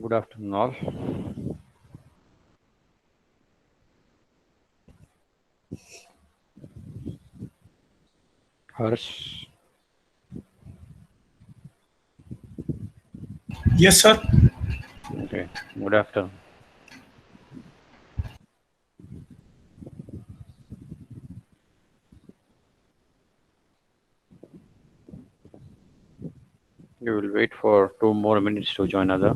Good afternoon, all. Harsh, Yes, sir. okay. Good afternoon. We will wait for 2 more minutes to join other.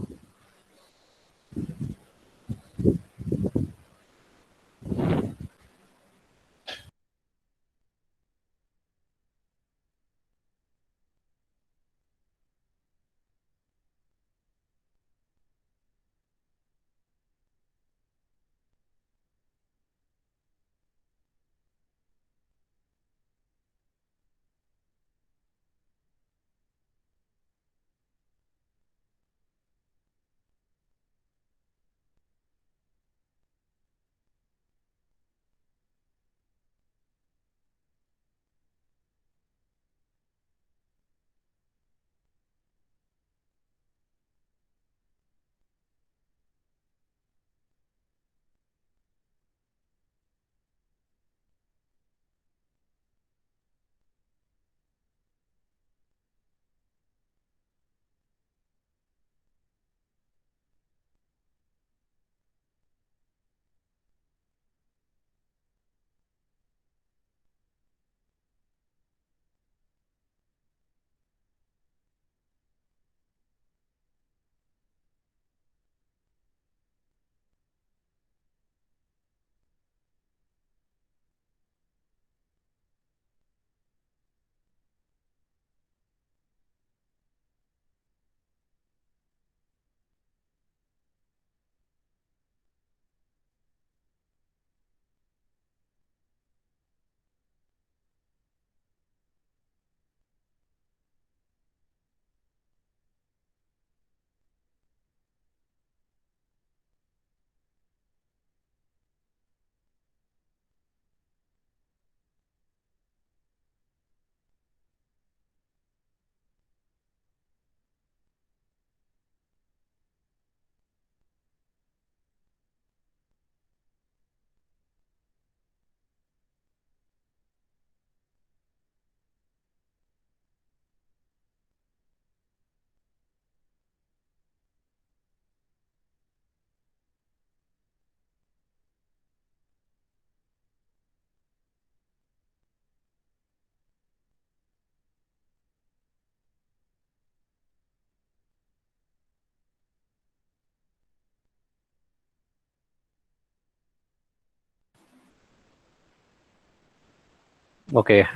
Okay.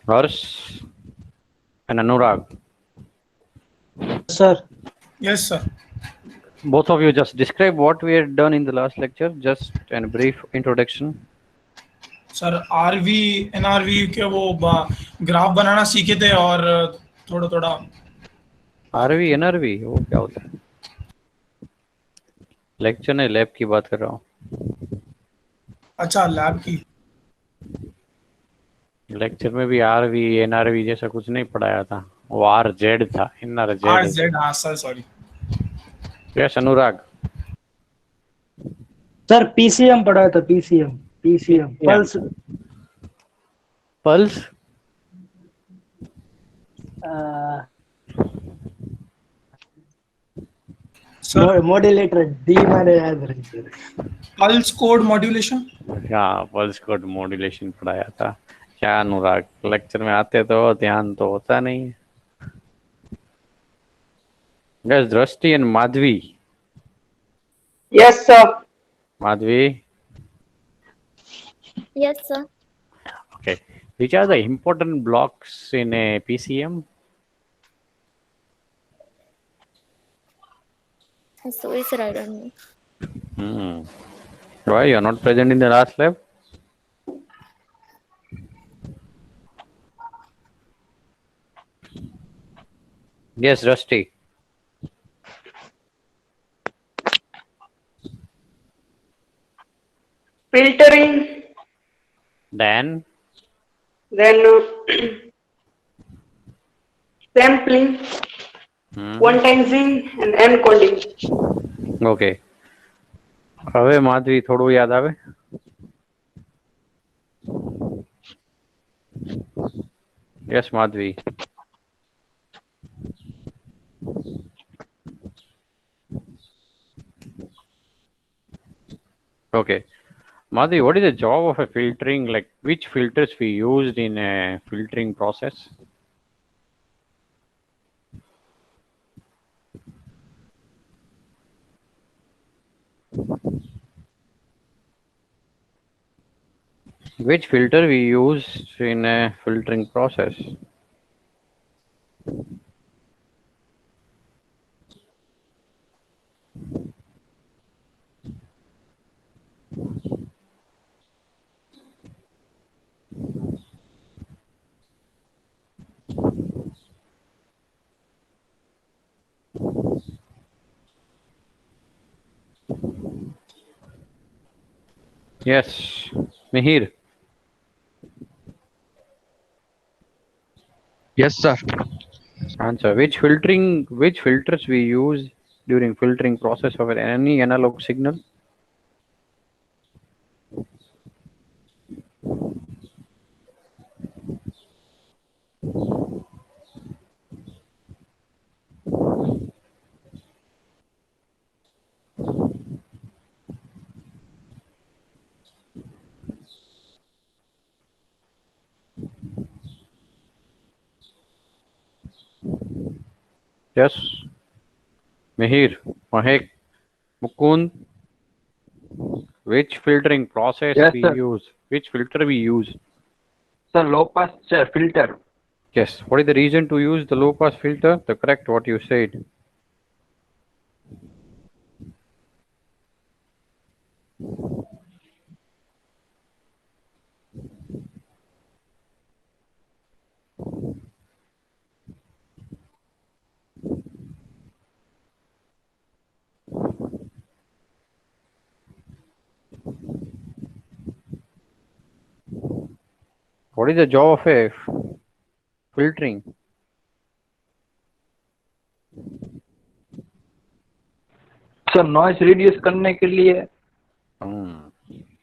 Harsh and Anurag, Sir, Yes, sir. both of you just describe what we had done in the last lecture, just a brief introduction. Sir RV NRV के वो graph बनाना सीखे थे और थोड़ा थोड़ा RV NRV वो क्या होता है? लेक्चर नहीं, लैब की बात कर रहा हूँ. अच्छा लैब की लेक्चर में भी आरवी एनआरवी जैसा कुछ नहीं पढ़ाया था. वो आर जेड था, एनआर आर जेड. जेड हाँ सर सॉरी यस अनुराग. सर पीसीएम पढ़ा था PCM pulse pulse sir modulator D मारे याद रहे सर. पल्स कोड मॉड्यूलेशन हाँ, पल्स कोड मॉड्यूलेशन पढ़ाया था. क्या अनुराग, लेक्चर में आते तो ध्यान तो होता नहीं है. यस दृष्टि and Madhavi. Yes, sir. Madhavi, Yes, sir. okay. Which are the important blocks in a PCM? Sorry, sir, I don't know. Why you are not present in the last lab? Yes, Rusty. Filtering, Dan, then sampling, 1 times Z and N coding. Okay, હવે માધવી થોડું યાદ આવે? Yes Madhavi. Okay. Madhvi, what is the job of a filtering? Like which filters we used in a filtering process? Which filter we used in a filtering process? Yes, Mihir. Yes, sir. Answer. Which filters we use during filtering process of any analog signal? Yes, Mihir, Mahek, Mukund. Which filtering process Yes, we sir. use? Which filter we use? Sir, low pass filter. Yes. What is the reason to use the low pass filter? The correct what you said. What is the job of a filtering? Sir noise reduce करने के लिए.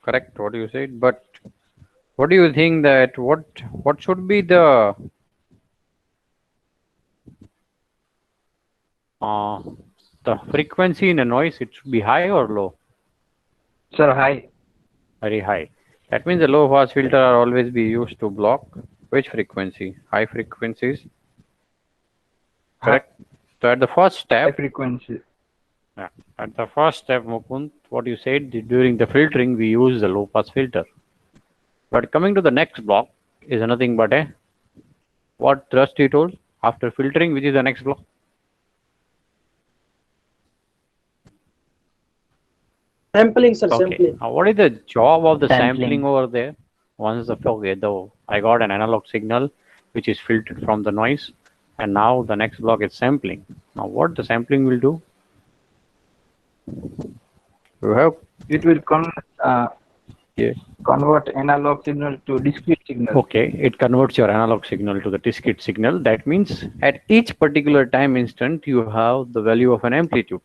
Correct what you said, but what do you think that what should be uh, the frequency in a noise? It should be high or low? Sir, high. Very high. That means the low pass filter are always be used to block which frequency? High frequencies. Correct. So at the first High step, frequency. yeah, at the first step, Mukund, what you said during the filtering, we use the low pass filter. But coming to the next block is nothing but a what Rusty told after filtering, which is the next block. Sampling, sir, Okay. sampling. Now, what is the job of the Sampling. sampling over there? Once the okay, though I got an analog signal which is filtered from the noise, and now the next block is sampling. Now, what the sampling will do? You have It will yeah. convert analog signal to discrete signal. Okay, it converts your analog signal to the discrete signal. That means at each particular time instant, you have the value of an amplitude.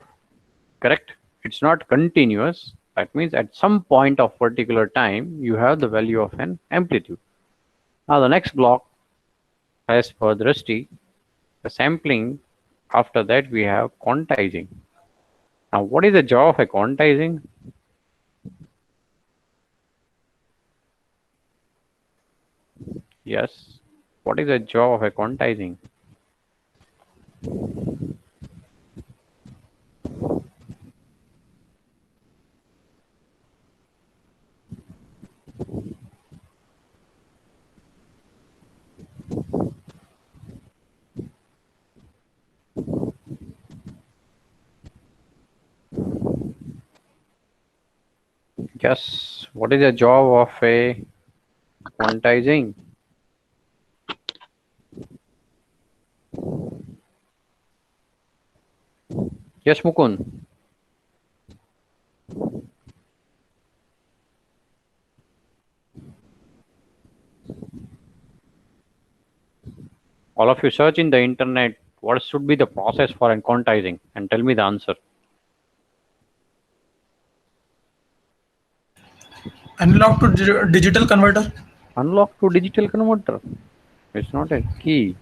Correct? It's not continuous. That means at some point of particular time, you have the value of an amplitude. Now the next block, as per Drishti, the sampling. After that, we have quantizing. Now, what is the job of a quantizing? Yes. What is the job of a quantizing? Yes. What is the job of a quantizing? Yes, Mukund. All of you search in the internet What should be the process for quantizing? And tell me the answer. Analog to digital converter. Unlock to digital converter. It's not a key.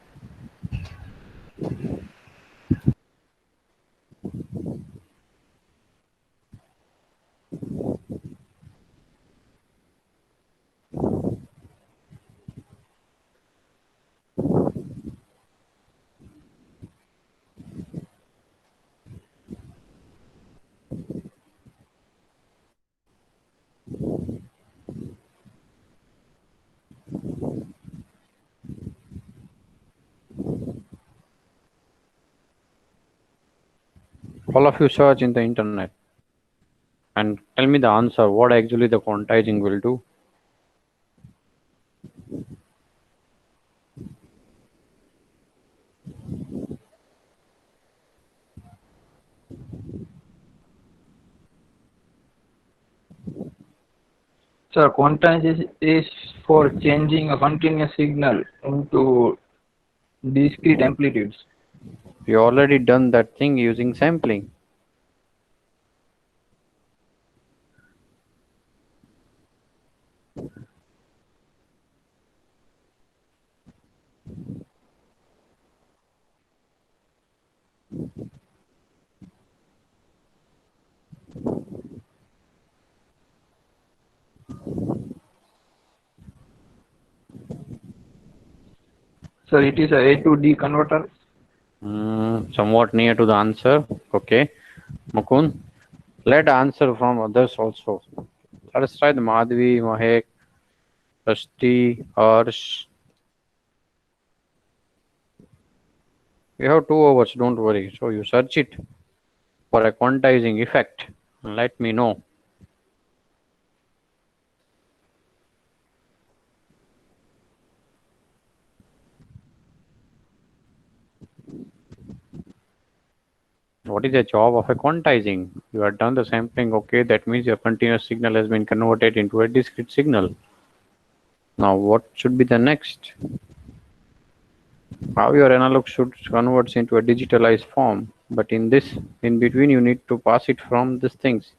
All of you search in the internet and tell me the answer. What actually the quantizing will do? Sir, quantization is for changing a continuous signal into discrete amplitudes. You already done that thing using sampling. Sir, it is a to D converter. Somewhat near to the answer. Okay. Mukund, let answer from others also. Let us try the Madhvi, Mahek, Rashti, Harsh. You have 2 hours, don't worry. So you search it for a quantizing effect and let me know. What is the job of a quantizing? You have done the sampling, okay, that means your continuous signal has been converted into a discrete signal. Now what should be the next? How your analog should converts into a digitalized form, but in between you need to pass it from these things.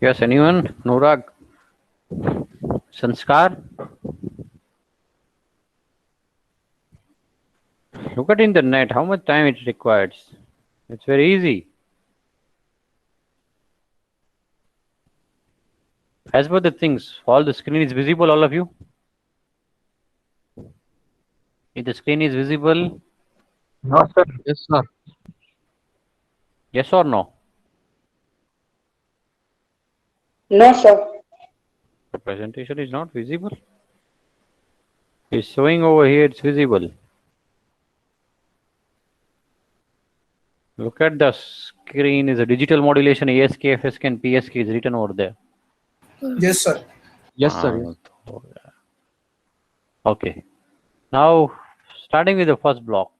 Yes, anyone? Nurag? Sanskar? Look at in the net how much time it requires. It's very easy. As per the things, all the screen is visible, all of you? If the screen is visible, No, sir. Yes, sir. yes or no? No, sir. The presentation is not visible. It's showing over here, it's visible. Look at the screen, is a digital modulation, ASK, FSK and PSK is written over there. Yes, sir. Yes, sir. Yes. Okay. Now, starting with the first block,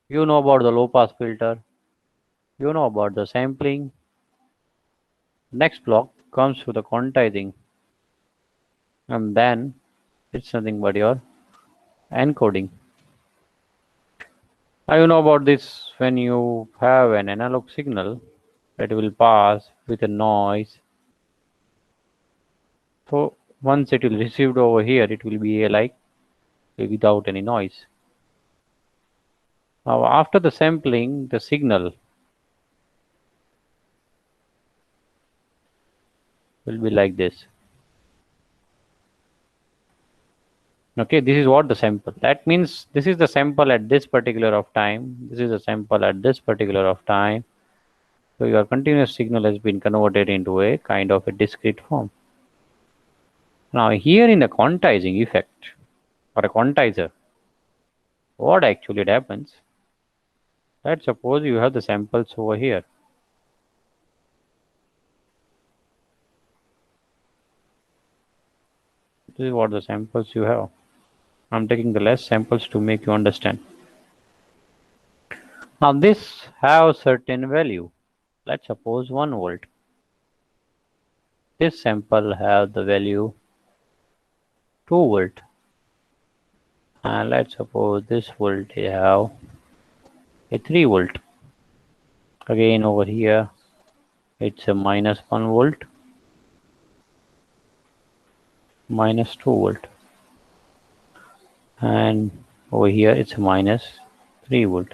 you know about the low pass filter, you know about the sampling. Next block comes with the quantizing, and then it's nothing but your encoding. Now you know about this when you have an analog signal that will pass with a noise. So once it will received over here, it will be a like without any noise. Now after the sampling, the signal will be like this. Okay, this is what the sample. That means this is the sample at this particular of time. This is the sample at this particular of time. So your continuous signal has been converted into a kind of a discrete form. Now here in the quantizing effect or a quantizer, what actually happens? Let's suppose you have the samples over here. This is what the samples you have. I'm taking the less samples to make you understand. Now this have certain value. Let's suppose 1 volt. This sample have the value 2 volt. And let's suppose this voltage have a 3 volt. Again over here it's a minus 1 volt, minus 2 volt, and over here it's a minus 3 volt.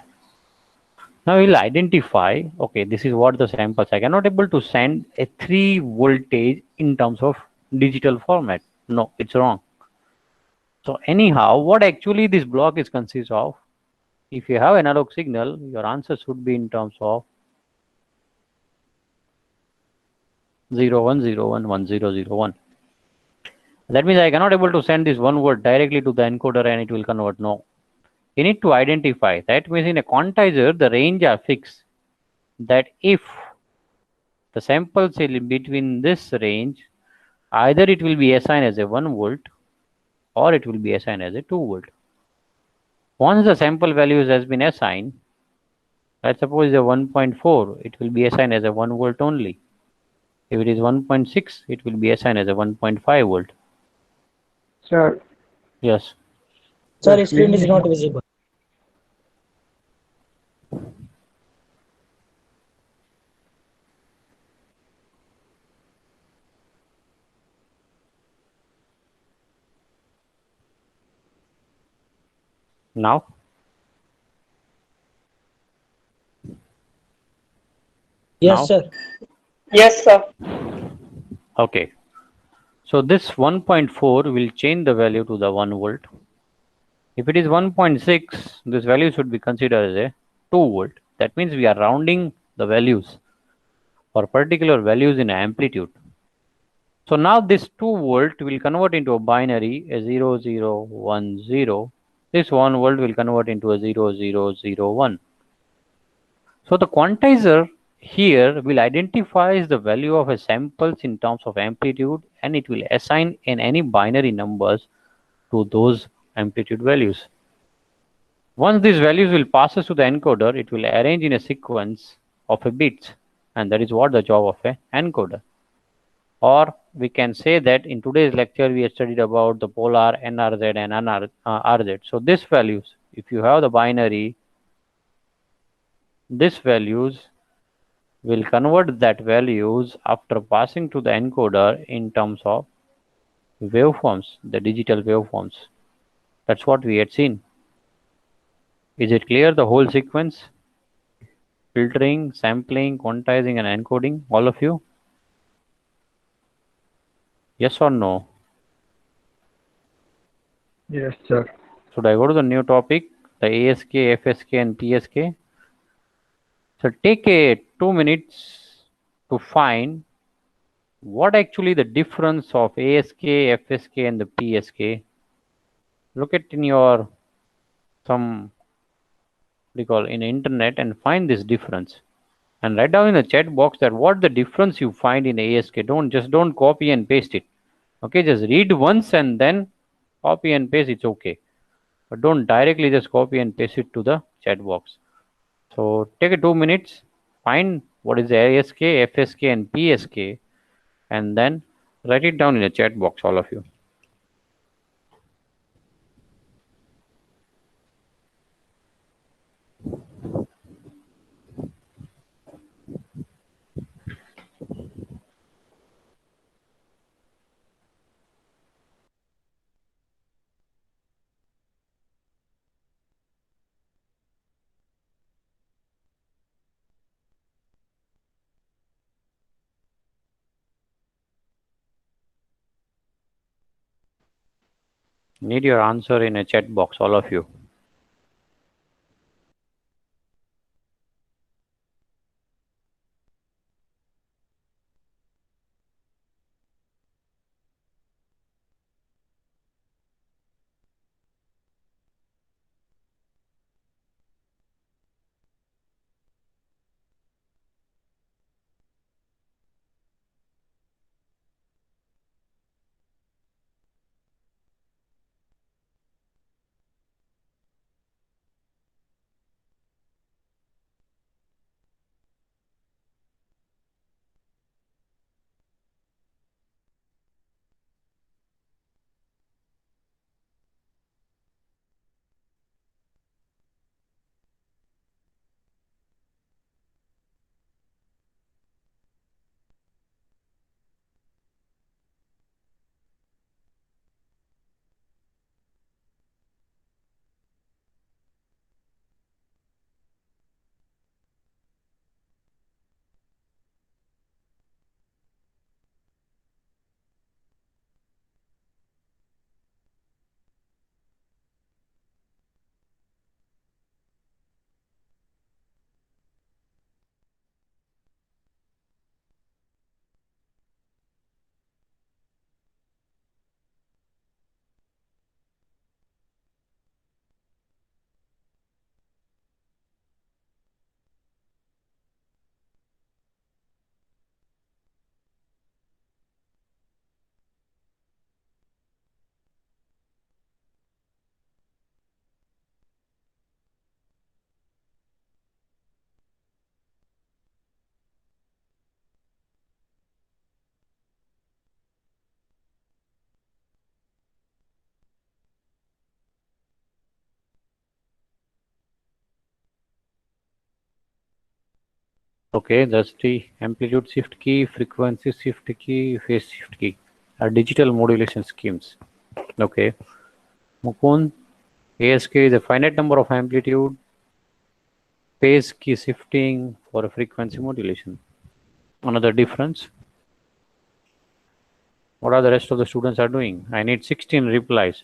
Now we'll identify, okay, this is what the samples. I cannot able to send a 3 voltage in terms of digital format. No, it's wrong. So anyhow, what actually this block is consists of, if you have analog signal, your answer should be in terms of 01011001. That means I cannot able to send this 1 word directly to the encoder and it will convert. No. You need to identify. That means in a quantizer, the range are fixed. That if the samples in between this range, either it will be assigned as a 1 volt or it will be assigned as a 2 volt. Once the sample values has been assigned, let's suppose a 1.4, it will be assigned as a 1 volt only. If it is 1.6, it will be assigned as a 1.5 volt. Sir, Yes. Sir, screen is not visible. Now? Yes, Now? sir. Yes, sir. Okay. So this 1.4 will change the value to the 1 volt. If it is 1.6, this value should be considered as a 2 volt. That means we are rounding the values for particular values in amplitude. So now this 2 volt will convert into a binary, a 0010. This 1 volt will convert into a 0001. So the quantizer here will identify the value of a samples in terms of amplitude, and it will assign in any binary numbers to those amplitude values. Once these values will passes to the encoder, it will arrange in a sequence of a bits, and that is what the job of a encoder. Or we can say that in today's lecture we have studied about the polar NRZ and RZ. So this values, if you have the binary, this values will convert that values after passing to the encoder in terms of waveforms, the digital waveforms. That's what we had seen. Is it clear, the whole sequence? Filtering, sampling, quantizing, and encoding, all of you? Yes or no? yes, sir. Should I go to the new topic, the ASK, FSK, and PSK? So take a 2 minutes to find what actually the difference of ASK, FSK, and the PSK. Look at in your some recall in internet and find this difference. And write down in the chat box that what the difference you find in ASK. Don't copy and paste it. Okay, just read once and then copy and paste. It's okay, but don't directly just copy and paste it to the chat box. So take a 2 minutes, find what is the ASK, FSK, and PSK, and then write it down in the chat box, all of you. Need your answer in a chat box, all of you. Okay, that's the amplitude shift key, frequency shift key, phase shift key are digital modulation schemes. Okay, Mukund, ASK is a finite number of amplitude, phase key shifting for a frequency modulation. Another difference. What are the rest of the students are doing? I need 16 replies.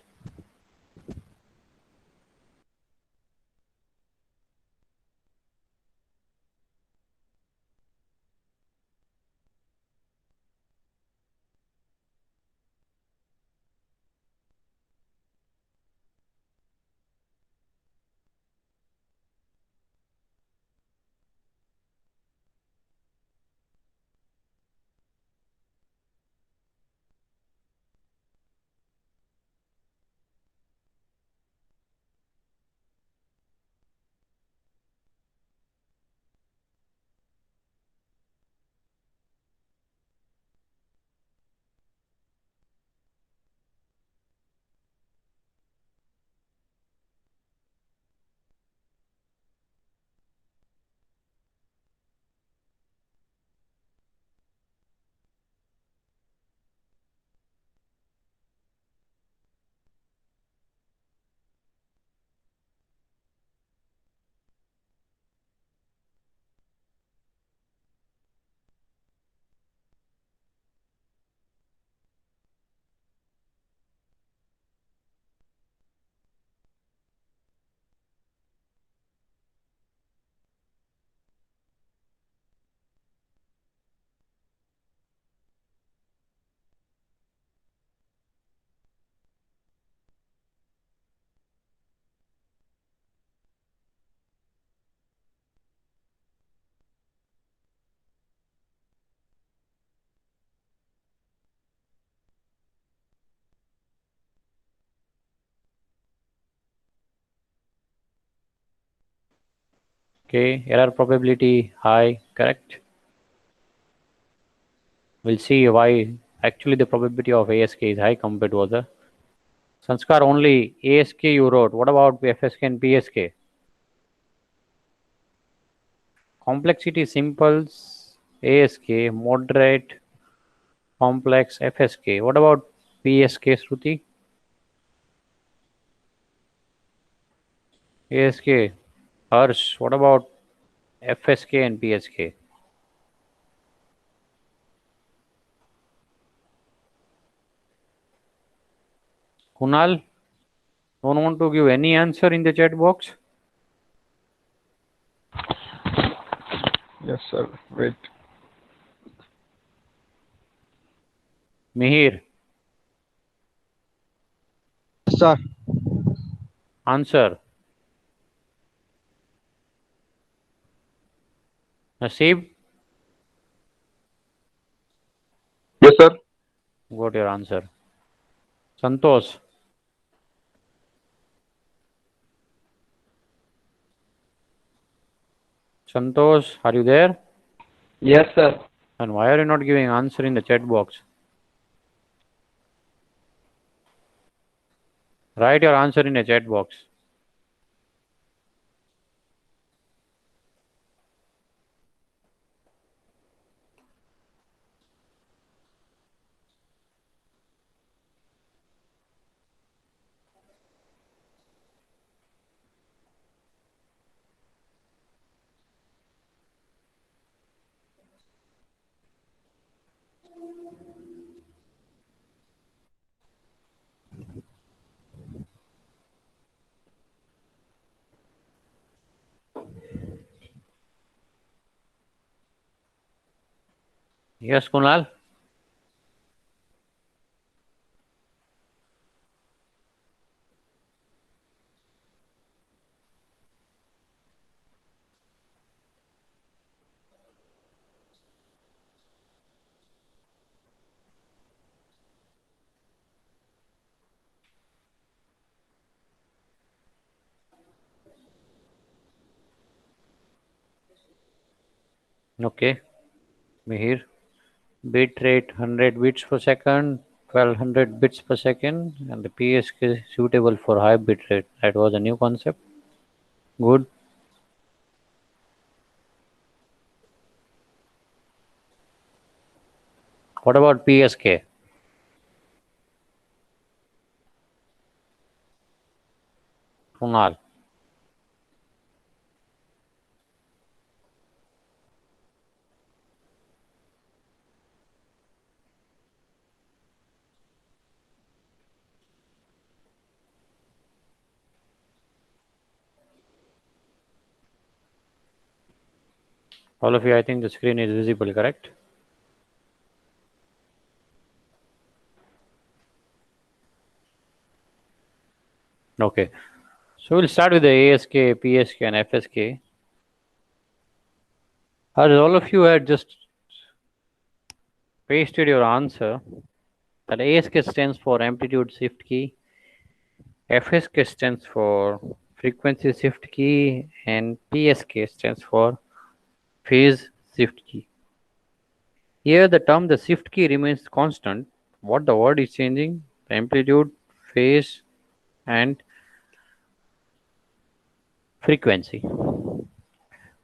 Okay, error probability high, correct? We'll see why actually the probability of ASK is high compared to other. Sanskar, only ASK you wrote. What about FSK and PSK? Complexity simples, ASK, moderate, complex, FSK. What about PSK, Shruti? ASK, Harsh. What about FSK and PSK? Kunal, don't want to give any answer in the chat box? Yes, sir. Wait. Mihir, Sir, answer. Nasib, Yes, sir. got your answer. Santosh, Santosh, are you there? Yes, sir. And why are you not giving answer in the chat box? Write your answer in a chat box. Yes, Kunal? Okay, Mihir. Bit rate 100 bits per second, 1200 bits per second, and the PSK is suitable for high bit rate. That was a new concept. Good. What about PSK? Kunal. All of you, I think the screen is visible, correct? Okay. So we'll start with the ASK, PSK, and FSK. As all of you had just pasted your answer, that ASK stands for amplitude shift key, FSK stands for frequency shift key, and PSK stands for phase shift key. Here the term the shift key remains constant. What the word is changing? The amplitude, phase, and frequency.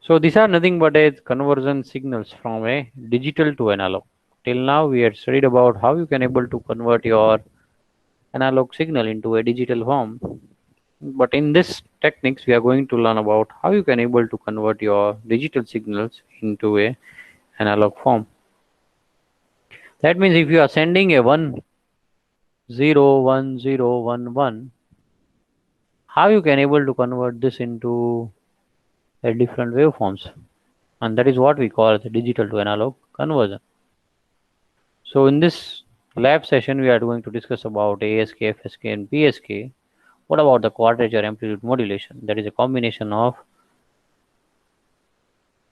So these are nothing but a conversion signals from a digital to analog. Till now we had studied about how you can able to convert your analog signal into a digital form. But in this techniques we are going to learn about how you can able to convert your digital signals into a analog form. That means if you are sending a 1 0 1 0 1 1, how you can able to convert this into a different waveforms, and that is what we call the digital to analog conversion. So in this lab session we are going to discuss about ASK, FSK, and PSK. What about the quadrature amplitude modulation? That is a combination of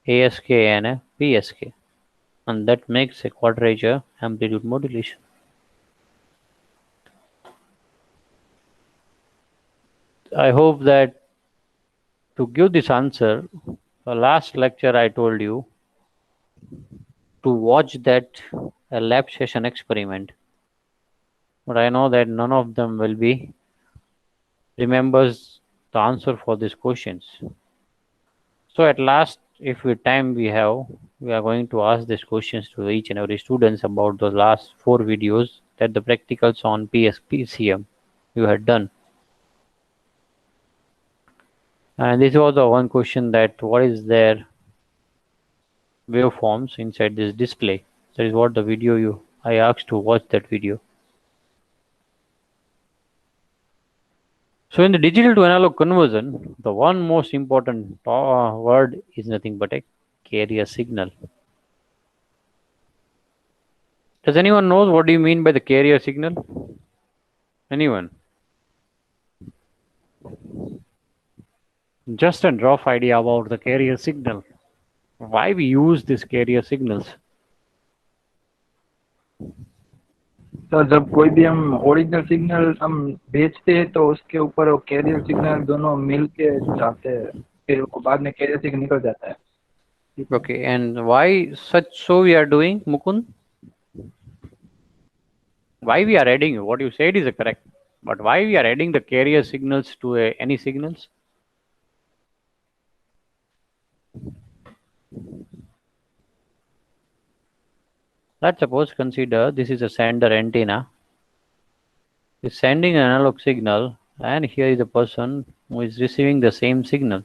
ASK and a PSK, and that makes a quadrature amplitude modulation. I hope that to give this answer, the last lecture I told you to watch that a lab session experiment, but I know that none of them will be remembers the answer for these questions. So at last, if we time we have, we are going to ask these questions to each and every students about the last 4 videos that the practicals on PCM you had done. And this was the one question that what is their waveforms inside this display. That is what the video I asked to watch that video. So in the digital to analog conversion, the one most important word is nothing but a carrier signal. Does anyone know what do you mean by the carrier signal? Anyone? Just a rough idea about the carrier signal. Why we use these carrier signals? Sir जब कोई भी हम original signal हम भेजते हैं तो उसके ऊपर वो कैरियर सिग्नल दोनों मिल के जाते हैं, फिर वो बाद में कैरियर सिग्नल निकल जाता है. Okay, and why such so we are doing, Mukund? Why we are adding? What you said is correct, but why we are adding the carrier signals to any signals? Let's suppose consider this is a sender antenna. Is sending an analog signal, and here is a person who is receiving the same signal.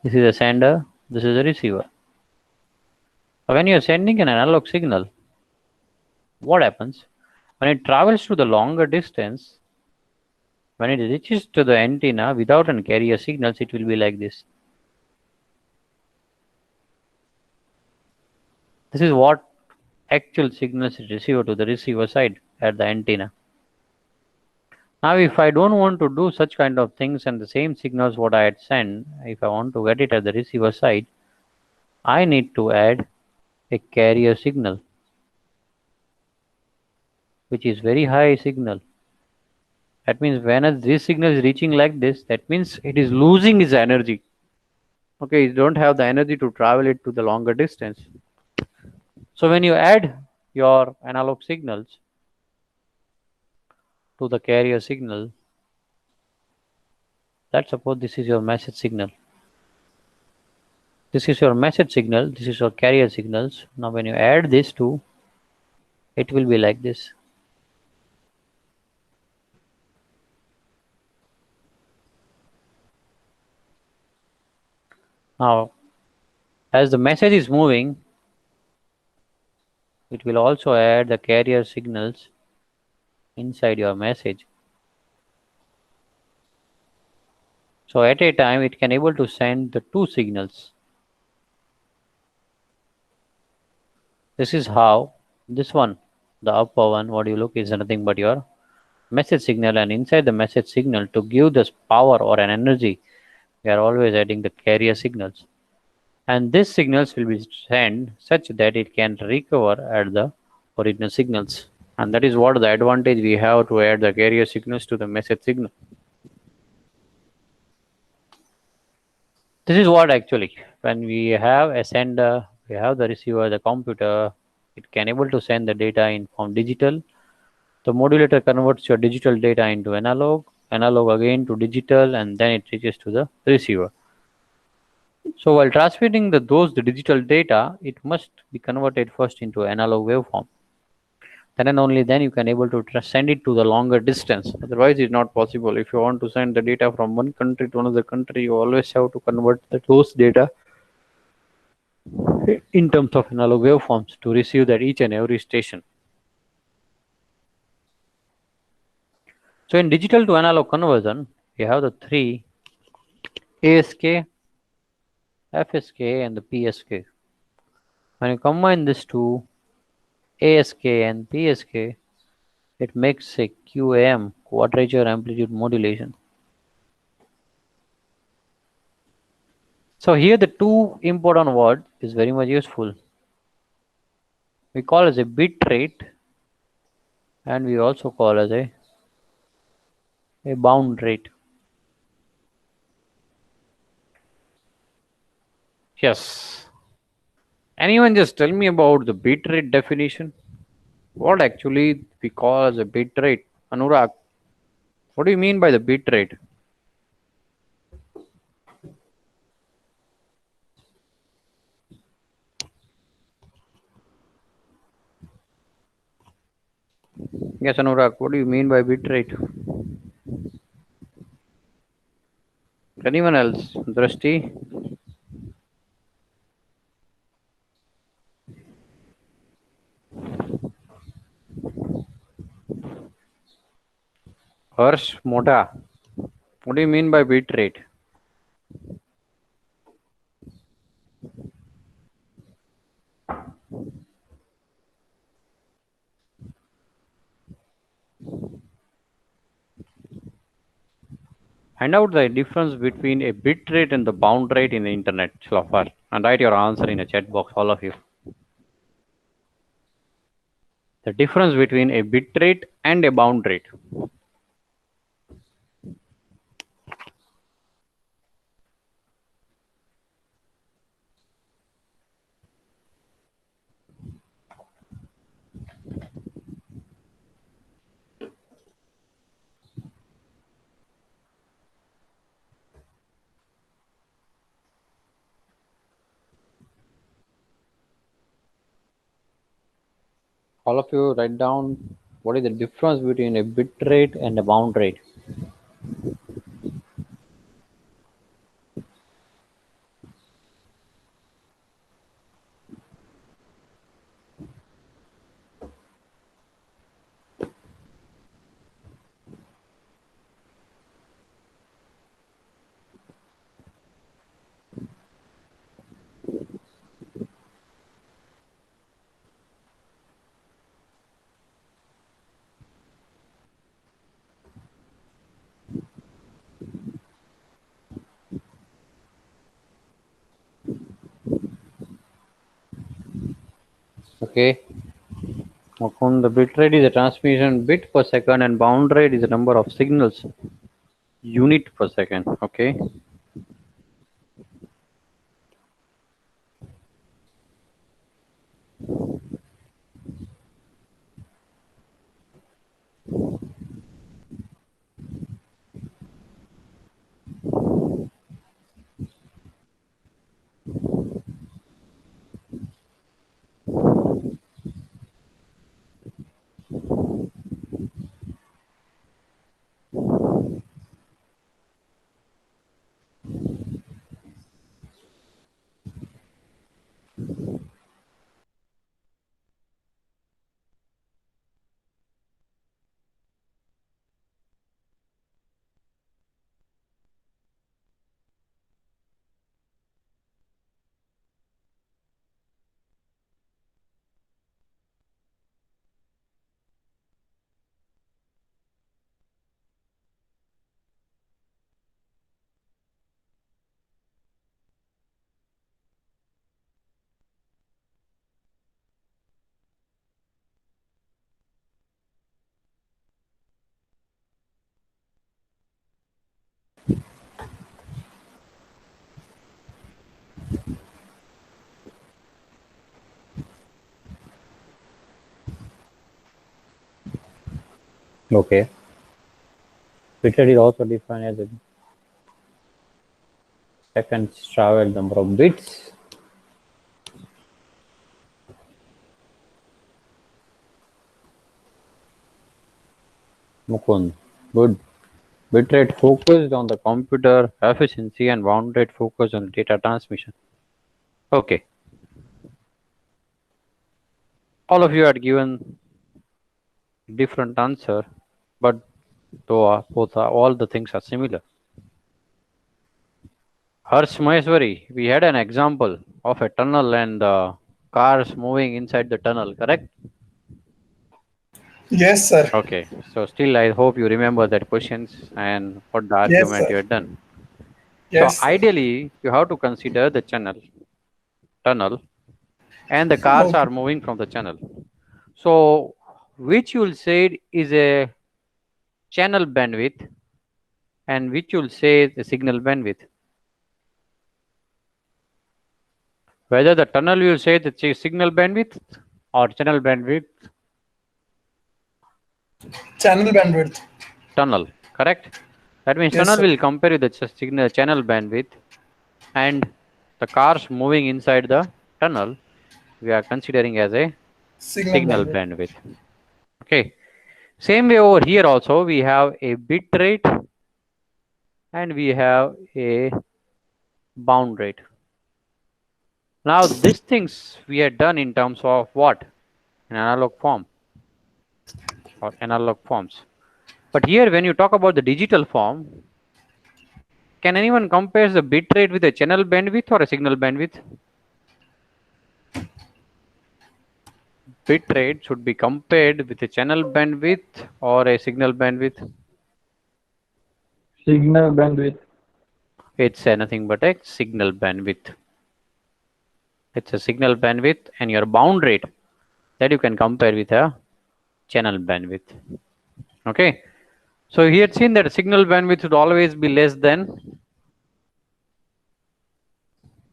This is a sender, this is a receiver. When you are sending an analog signal, what happens? When it travels to the longer distance, when it reaches to the antenna without an carrier signals, it will be like this. This is what actual signals is received to the receiver side at the antenna. Now if I don't want to do such kind of things and the same signals what I had sent, if I want to get it at the receiver side, I need to add a carrier signal, which is very high signal. That means when this signal is reaching like this, that means it is losing its energy. Okay, you don't have the energy to travel it to the longer distance. So when you add your analog signals to the carrier signal, let's suppose this is your message signal. This is your message signal, this is your carrier signals. Now when you add this to it will be like this. Now, as the message is moving, it will also add the carrier signals inside your message. So at a time, it can able to send the two signals. This is how this one, the upper one, what you look is nothing but your message signal, and inside the message signal to give this power or an energy, we are always adding the carrier signals. And these signals will be sent such that it can recover at the original signals. And that is what the advantage we have to add the carrier signals to the message signal. This is what actually, when we have a sender, we have the receiver, the computer, it can able to send the data in form digital. The modulator converts your digital data into analog, analog again to digital, and then it reaches to the receiver. So while transmitting the digital data, it must be converted first into analog waveform. Then and only then you can able to send it to the longer distance. Otherwise, it's not possible. If you want to send the data from one country to another country, you always have to convert those data in terms of analog waveforms to receive that each and every station. So in digital to analog conversion, we have the three ASK, FSK, and the PSK. When you combine these two, ASK and PSK, it makes a QAM, quadrature amplitude modulation. So here the two important word is very much useful. We call as a bit rate, and we also call as a bound rate. Yes. Anyone just tell me about the bit rate definition? What actually we call as a bit rate? Anurag, what do you mean by the bit rate? Yes, Anurag, what do you mean by bit rate? Anyone else? Drashti? Harsh Mota, what do you mean by bit rate? Find out the difference between a bit rate and the bound rate in the internet, Shlafar, and write your answer in a chat box, all of you. The difference between a bit rate and a bound rate. All of you write down what is the difference between a bit rate and a bound rate. Okay. Upon the bit rate is a transmission bit per second, and bound rate is the number of signals unit per second. Okay. Okay. Bitrate is also defined as a seconds travel number of bits. Mukund, good. Bitrate focused on the computer efficiency and bound rate focused on data transmission. Okay. All of you had given different answer, but though both are, all the things are similar. Harsh Maheshwari, we had an example of a tunnel and cars moving inside the tunnel, correct? Yes, sir. Okay, so still I hope you remember that questions and what the Yes, argument sir. you had done. So Yes, sir. ideally, you have to consider the tunnel, and the cars Okay. are moving from the channel. So which you will say is a channel bandwidth and which you will say the signal bandwidth. Whether the tunnel you will say the signal bandwidth or channel bandwidth. Channel bandwidth. Tunnel, correct? That means Yes, tunnel sir. will compare with the signal channel bandwidth, and the cars moving inside the tunnel we are considering as a Signal signal bandwidth. bandwidth. Okay. Same way over here also we have a bit rate and we have a bound rate. Now these things we had done in terms of what? An analog form or analog forms. But here when you talk about the digital form, can anyone compare the bit rate with a channel bandwidth or a signal bandwidth? Bit rate should be compared with a channel bandwidth or a signal bandwidth. Signal bandwidth. It's nothing but a signal bandwidth. It's a signal bandwidth and your bound rate that you can compare with a channel bandwidth. Okay. So here it's seen that signal bandwidth should always be less than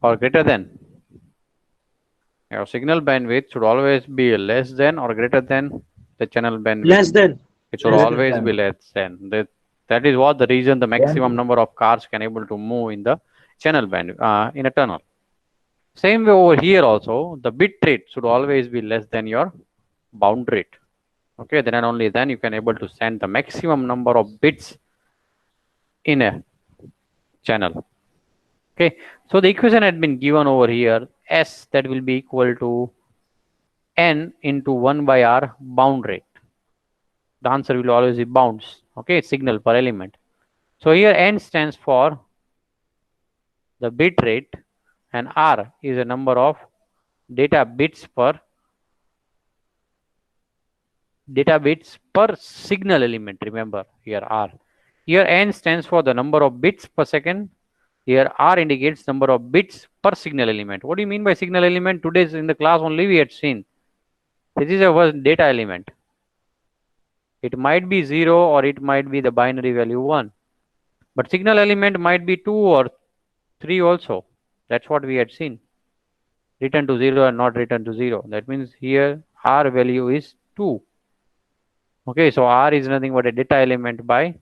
or greater than. Your signal bandwidth should always be less than or greater than the channel bandwidth. Less than. It should Less Less than. always be than. less than. That is what the reason the maximum Then number of cars can able to move in the channel band in a tunnel. Same way over here also, the bit rate should always be less than your bound rate. Okay, then and only then you can able to send the maximum number of bits in a channel. Okay, so the equation had been given over here, S that will be equal to N into 1 by R bound rate. The answer will always be bounds. Okay, signal per element. So here N stands for the bit rate and R is a number of data bits per signal element. Remember here R. Here N stands for the number of bits per second. Here R indicates number of bits per signal element. What do you mean by signal element? Today's in the class only we had seen. This is a data element. It might be 0 or it might be the binary value 1. But signal element might be 2 or 3 also. That's what we had seen. Return to 0 and not return to 0. That means here R value is 2. Okay, so R is nothing but a data element by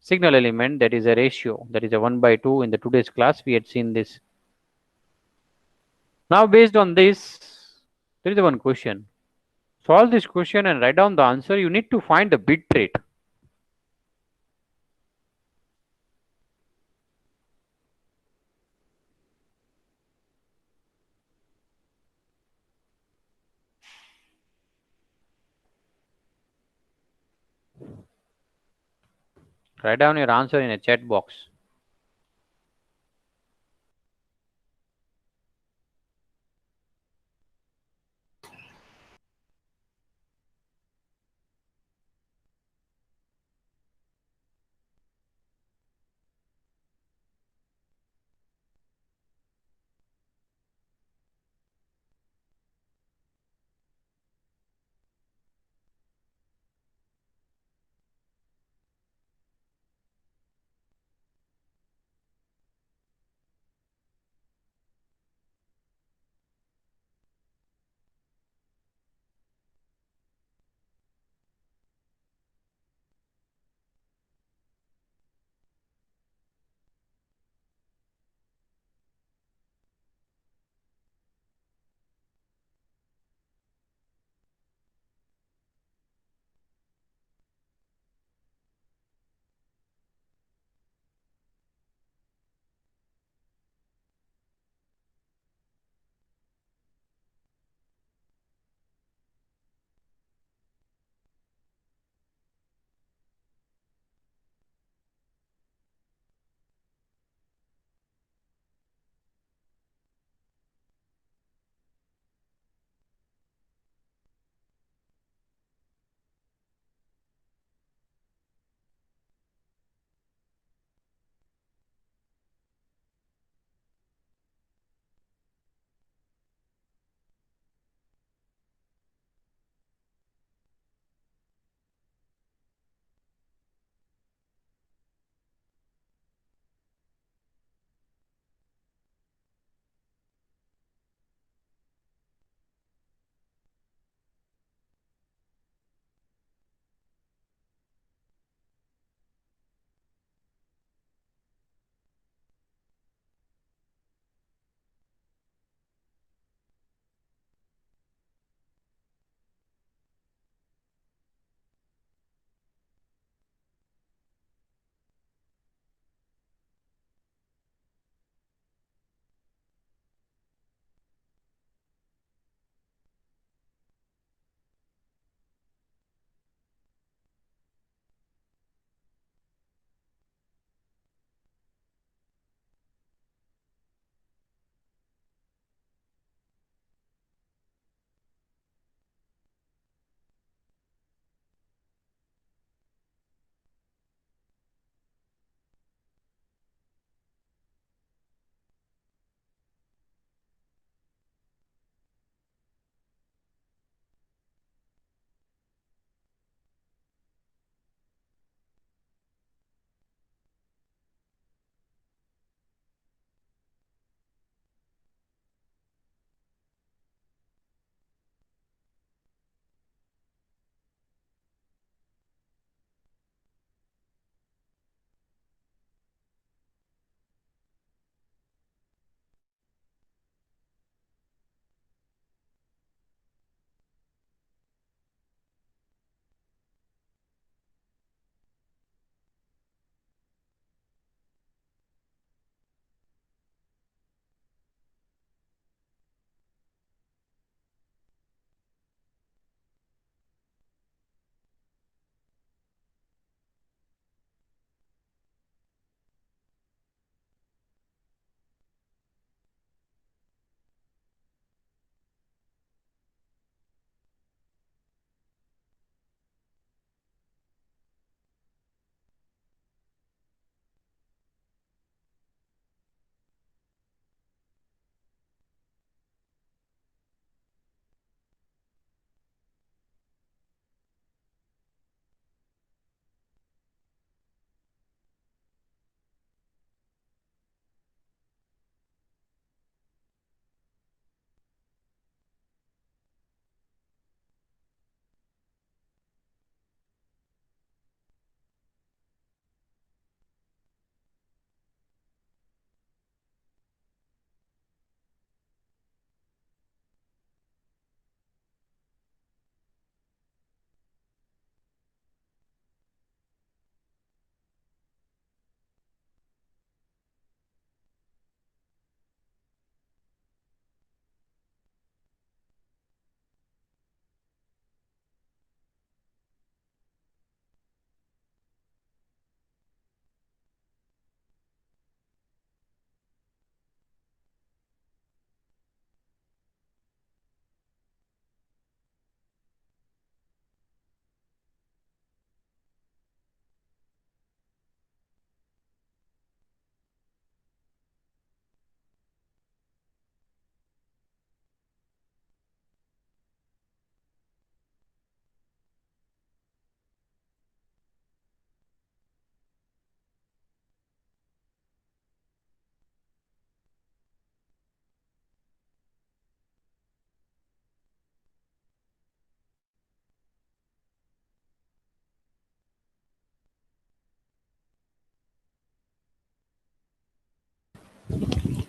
signal element, that is a ratio, that is a 1 by 2. In the today's class we had seen this. Now based on this, there is one question. Solve this question and write down the answer. You need to find the bit rate. Write down your answer in a chat box.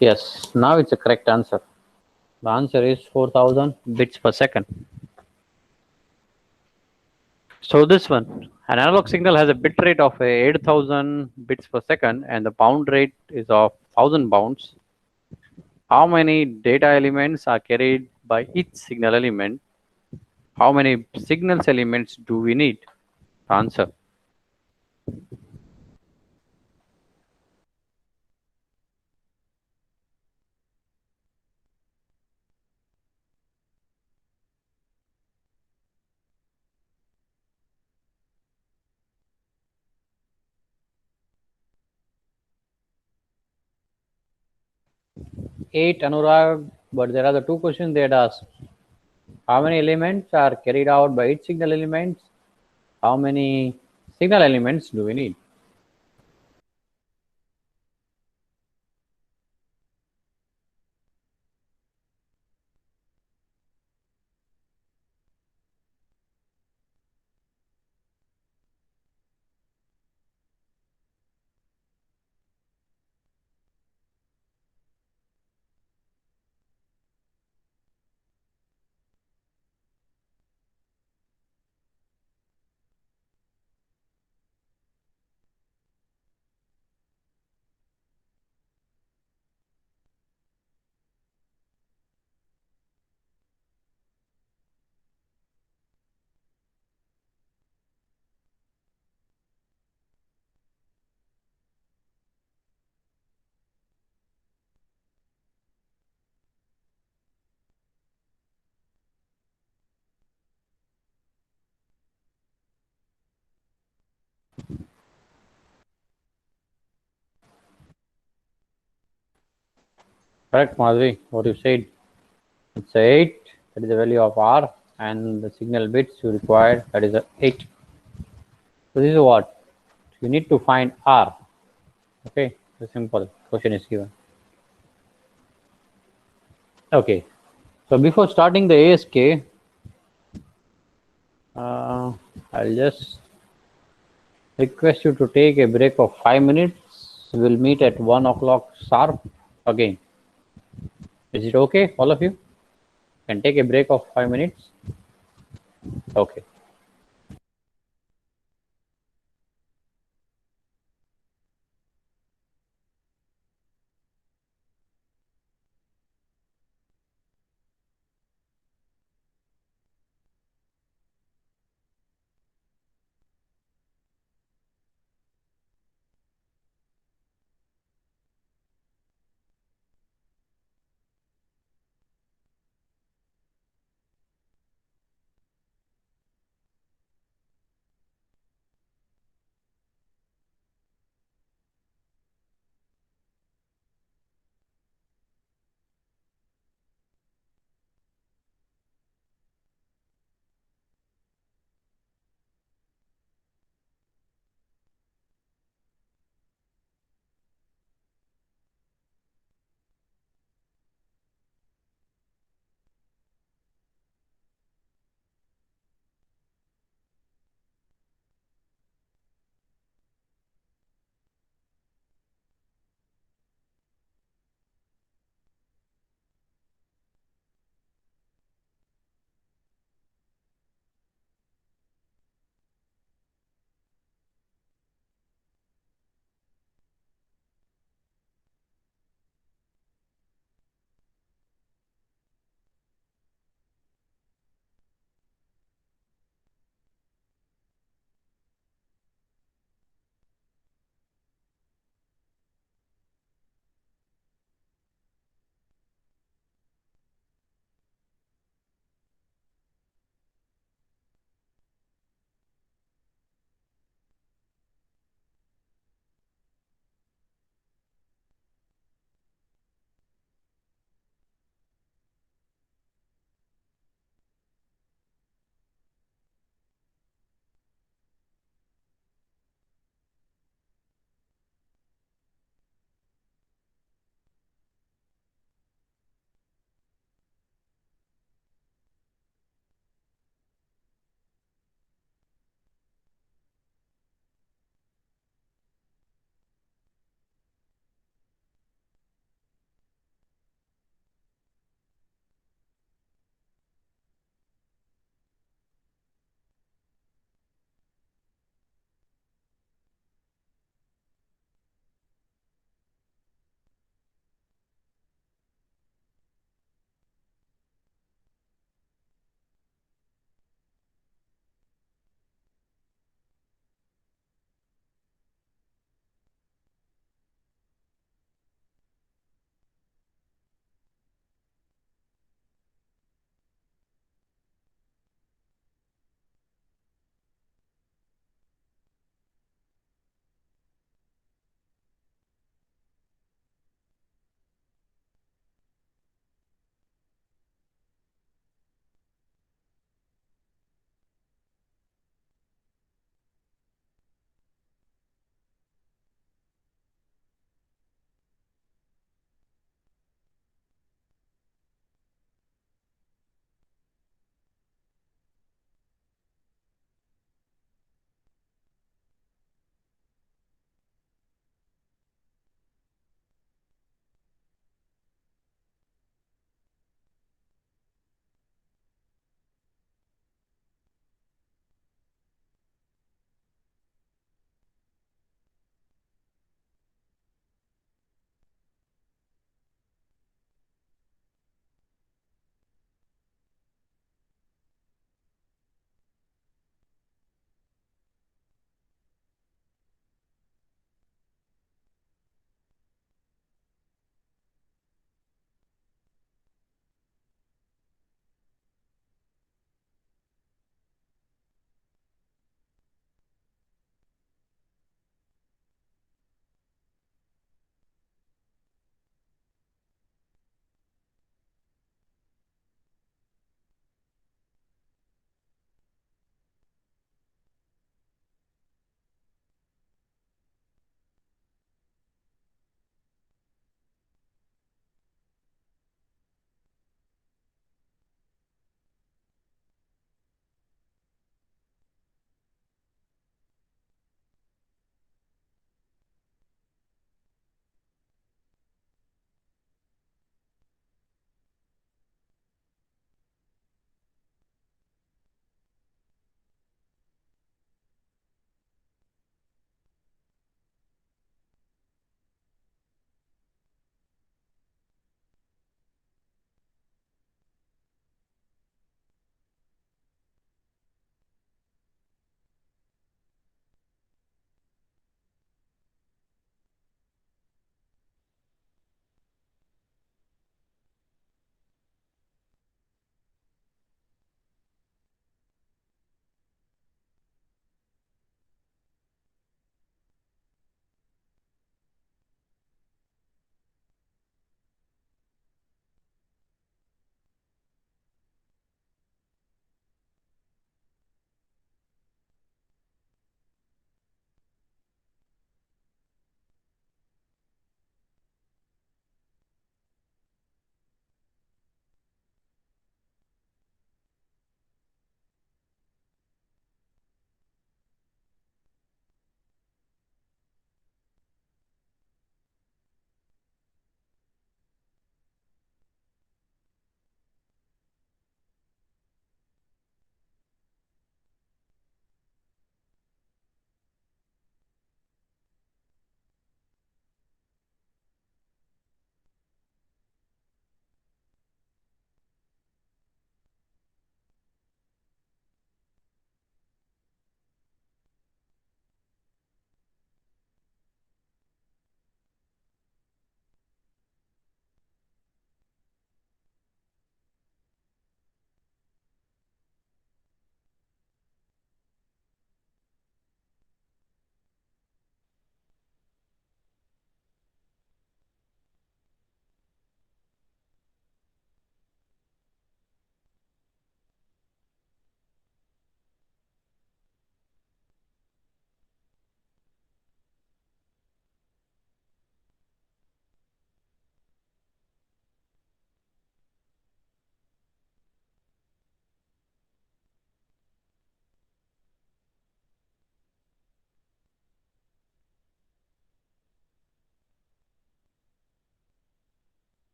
Yes, now it's a correct answer. The answer is 4000 bits per second. So this one, an analog signal has a bit rate of 8000 bits per second and the bound rate is of 1000 bounds. How many data elements are carried by each signal element? How many signals elements do we need? Answer. Eight, Anurag, but there are the two questions they had asked. How many elements are carried out by each signal element? How many signal elements do we need? Correct, Madhuri, what you said. It's 8, that is the value of R, and the signal bits you require, that is a 8. So this is what? You need to find R. Okay, the simple question is given. Okay, so before starting the ASK, I'll just request you to take a break of 5 minutes. We'll meet at 1 o'clock sharp again. Is it okay, all of you? Can take a break of 5 minutes? Okay.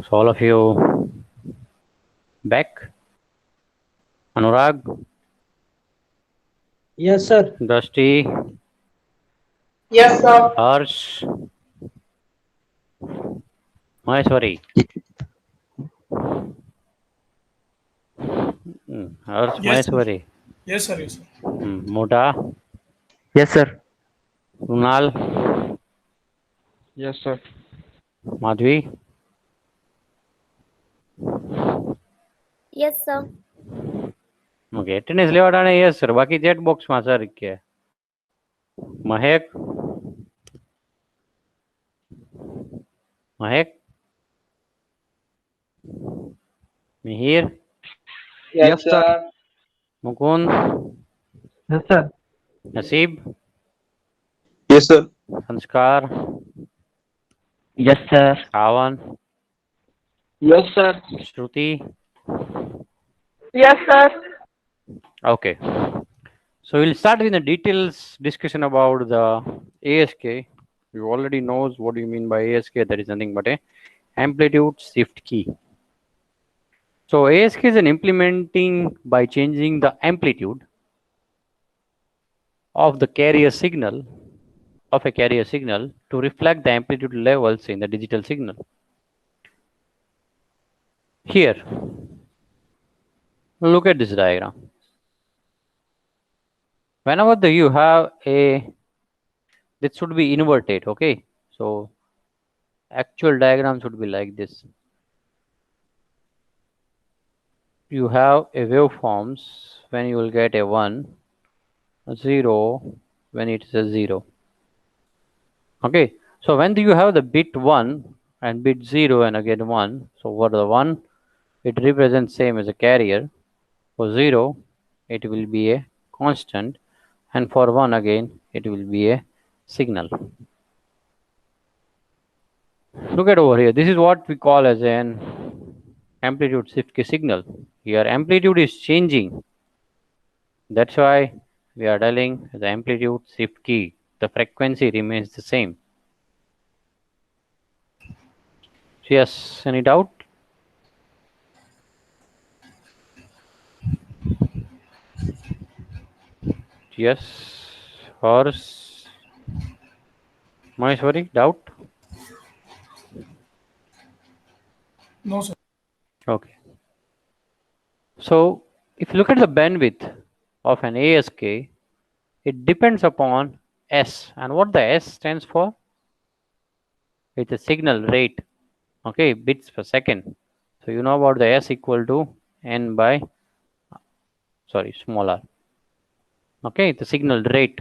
So all of you back? Anurag, Yes, sir. Dusty, Yes, sir. Harsh, Maheshwari. Harsh, Yes, sir. Maheshwari. Yes, sir. Yes, sir. Mota, Yes, sir. Runal, Yes, sir. Madhvi. Yes, sir. Okay, attendance લેવાડાને yes sir. બાકી chat box માં sir કે Mahek, Mahek, Mihir, Yes, sir. Mukund, Yes, sir. Nasib, Yes, sir. Sanskar, Yes, sir. Shravan, Yes, sir. Shruti. Yes, sir. Okay, so we'll start with the details discussion about the ASK. You already knows what you mean by ASK. That is nothing but a amplitude shift key. So ASK is an implementing by changing the amplitude of the carrier signal to reflect the amplitude levels in the digital signal. Here, look at this diagram. Whenever you have this should be inverted, okay? So actual diagram should be like this. You have a waveforms when you will get a 1, a 0 when it is a 0. Okay, so when do you have the bit 1 and bit 0 and again 1, so for the 1 it represents same as a carrier, for 0 it will be a constant, and for 1 again it will be a signal. Look at over here, this is what we call as an amplitude shift key signal. Here amplitude is changing, that's why we are telling the amplitude shift key. The frequency remains the same. Yes, any doubt? Yes, Horse, Maheshwari, doubt? No, sir. Okay. So if you look at the bandwidth of an ASK, it depends upon S, and what the S stands for? It's a signal rate, okay, bits per second. So you know about the S equal to n by small r. Okay, the signal rate.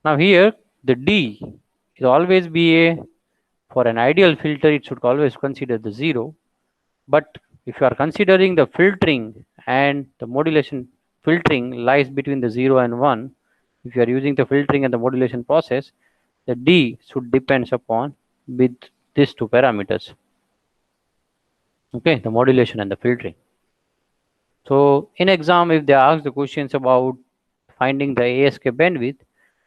Now here the D is always be a, for an ideal filter it should always consider the 0, but if you are considering the filtering and the modulation, filtering lies between the 0 and 1. If you are using the filtering and the modulation process, the D should depends upon with these two parameters. Okay, the modulation and the filtering. So in exam, if they ask the questions about finding the ASK bandwidth,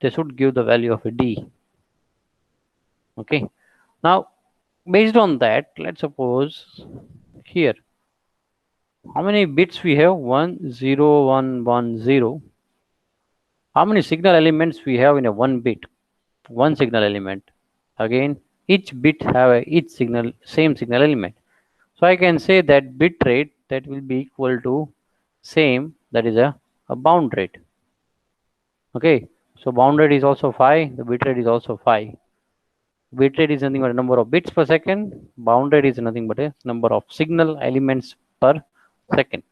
they should give the value of a D. Okay, now based on that, let's suppose here how many bits we have? 1 0 1 1 0. How many signal elements we have in a one bit? One signal element. Again, each bit have each signal, same signal element. So I can say that bit rate that will be equal to same, that is a bound rate. Okay, so bound rate is also 5, the bit rate is also 5. Bit rate is nothing but a number of bits per second, bound rate is nothing but a number of signal elements per second.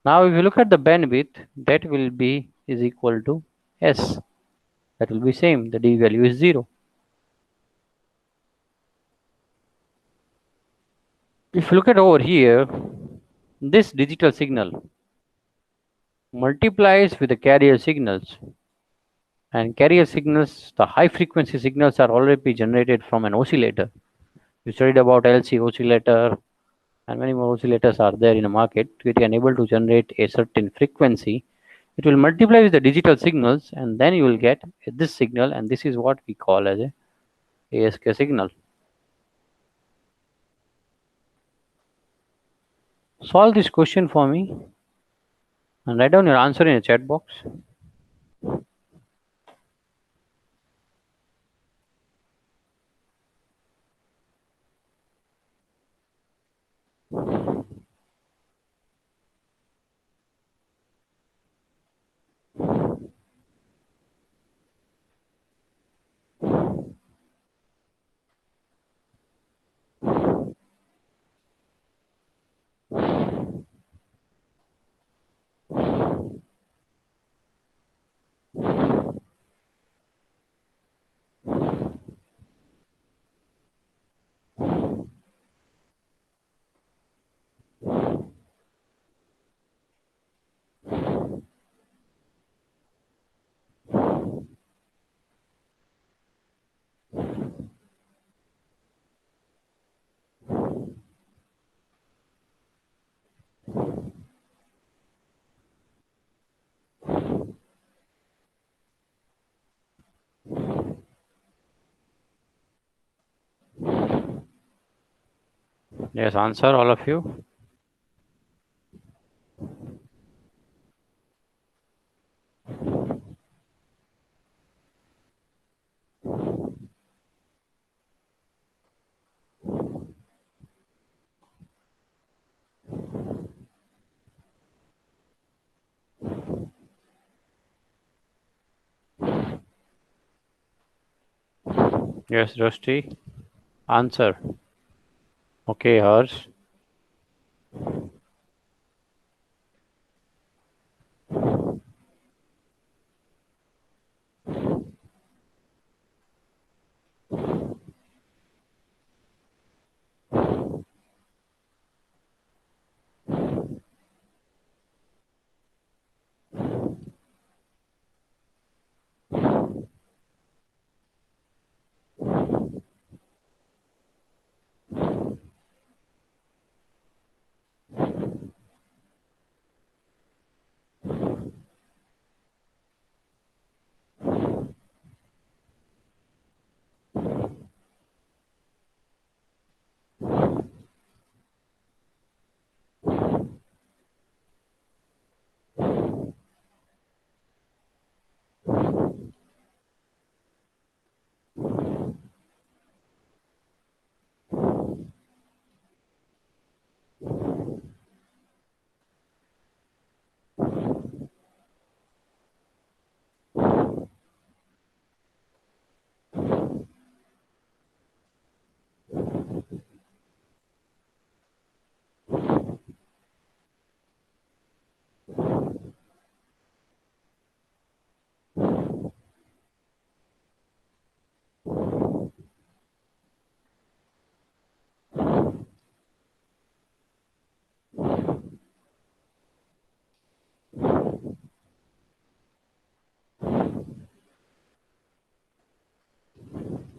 Now if you look at the bandwidth, that will be is equal to S, that will be same, the D value is 0. If you look at over here, this digital signal multiplies with the carrier signals, and carrier signals, the high frequency signals are already generated from an oscillator. You studied about LC oscillator and many more oscillators are there in the market. It can able to generate a certain frequency. It will multiply with the digital signals and then you will get this signal, and this is what we call as a ASK signal. Solve this question for me and write down your answer in a chat box. Yes, answer all of you. Yes, Rusty. Answer. Okay, Harsh.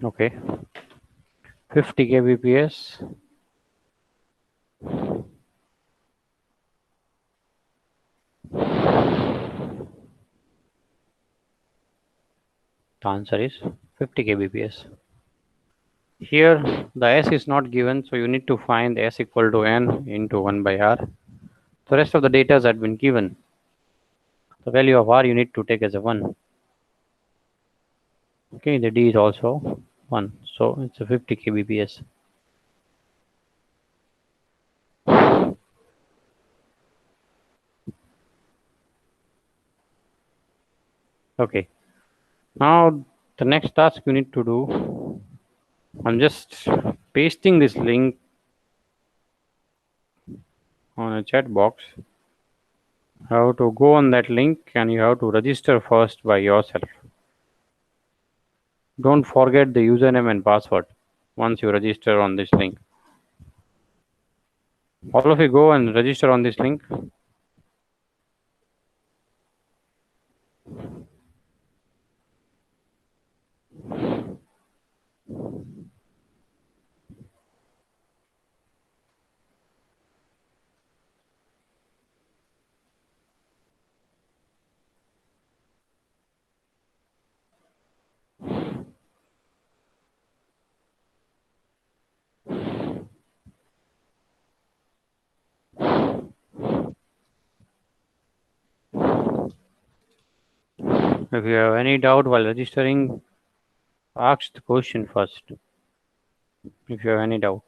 Okay. 50 kbps. The answer is 50 kbps. Here, the S is not given, so you need to find S equal to N into 1 by R. The rest of the data has been given. The value of R you need to take as a 1. Okay, the D is also 1. So it's a 50 kbps. Okay. Now the next task you need to do, I'm just pasting this link on a chat box. You have to go on that link and you have to register first by yourself. Don't forget the username and password once you register on this link. All of you go and register on this link. If you have any doubt while registering, ask the question first. If you have any doubt.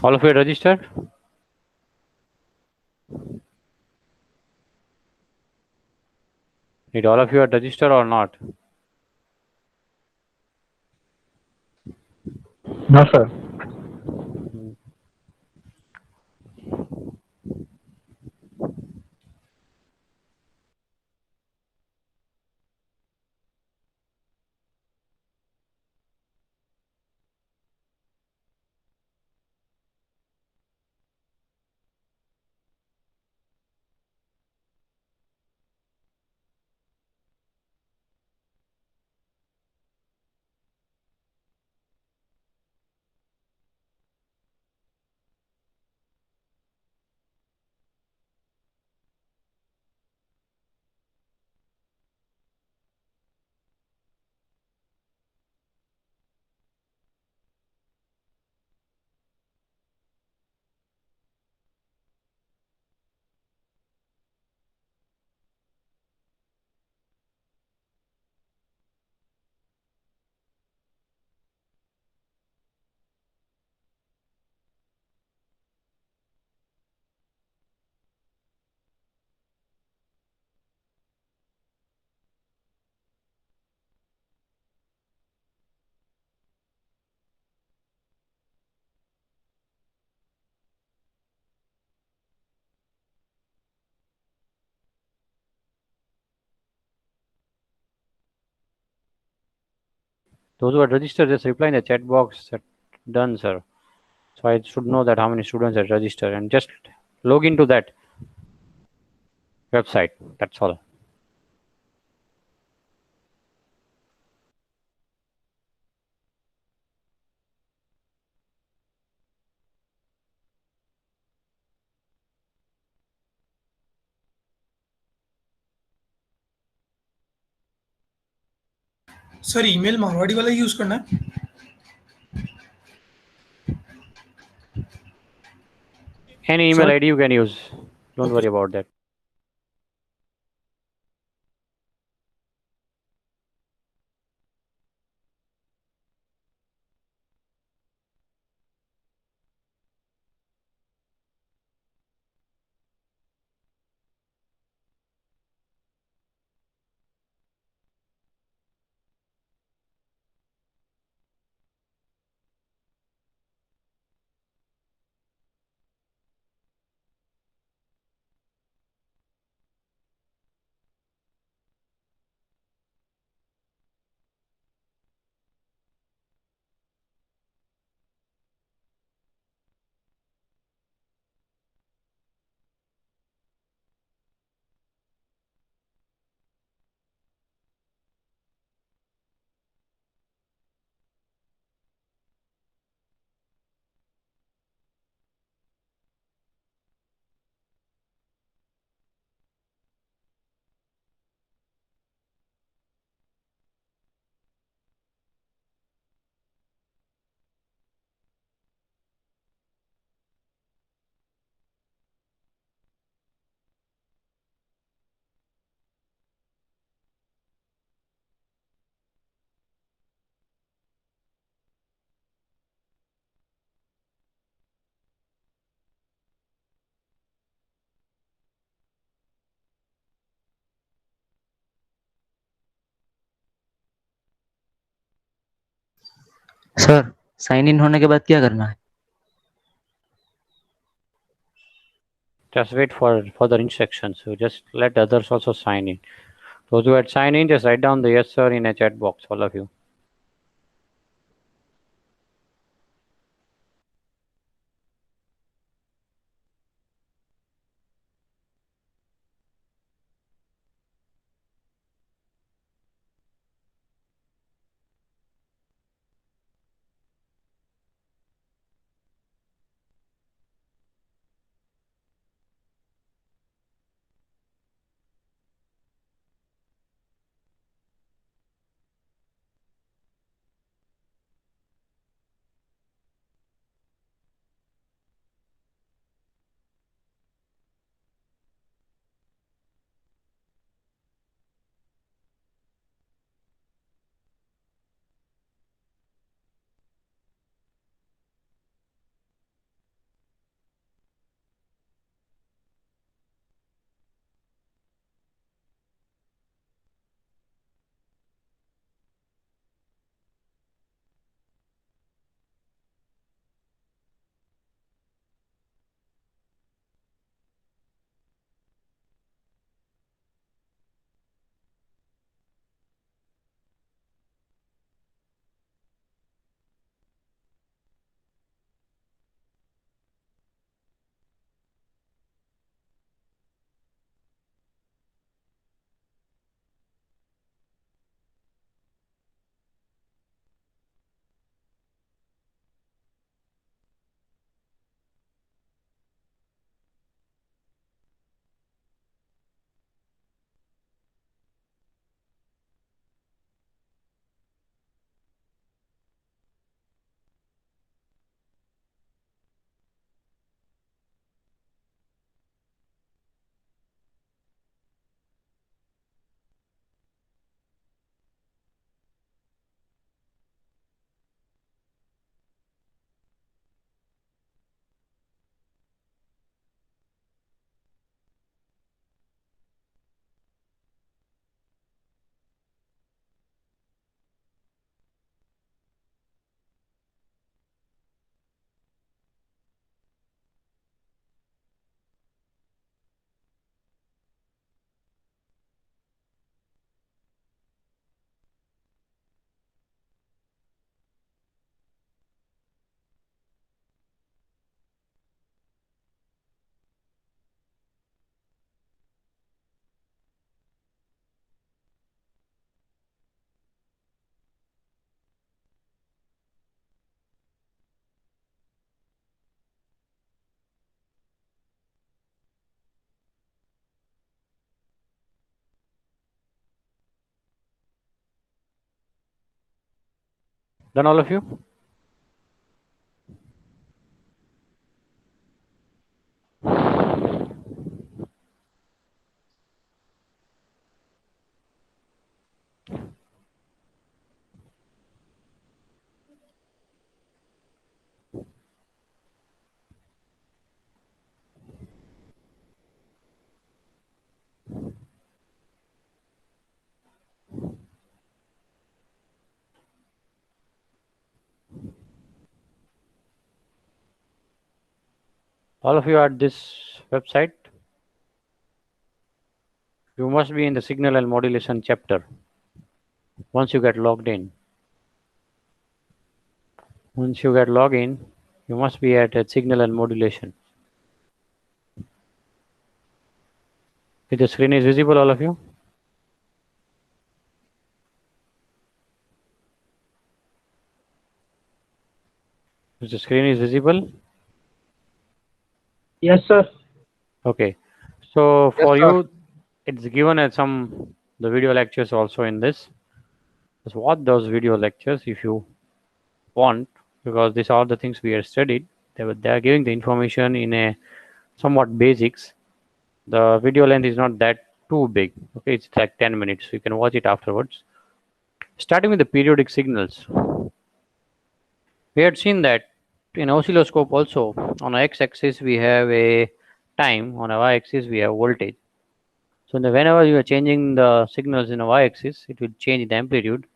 All of you are registered? Did all of you are registered or not? No, sir. Those who are registered, just reply in the chat box that done, sir. So I should know that how many students are registered and just log into that website. That's all. Sir email Marwari वाला use करना है Any email Sorry? ID you can use. Don't Okay. worry about that. Sir sign in होने के बाद क्या करना है? Just wait for further instructions. So just let others also sign in. Those who had signed in, just write down the yes sir in a chat box, all of you. Done, all of you? All of you are at this website. You must be in the signal and modulation chapter once you get logged in. Once you get logged in, you must be at signal and modulation. If the screen is visible, all of you? If the screen is visible? Yes, sir. Okay. So Yes, for sir. you, it's given as the video lectures also in this. Just watch those video lectures if you want, because these are the things we have studied. They are giving the information in a somewhat basics. The video length is not that too big. Okay, it's like 10 minutes. So you can watch it afterwards. Starting with the periodic signals. We had seen that in oscilloscope also, on a x-axis we have a time, on a y-axis we have voltage. So whenever you are changing the signals in a y-axis, it will change the amplitude.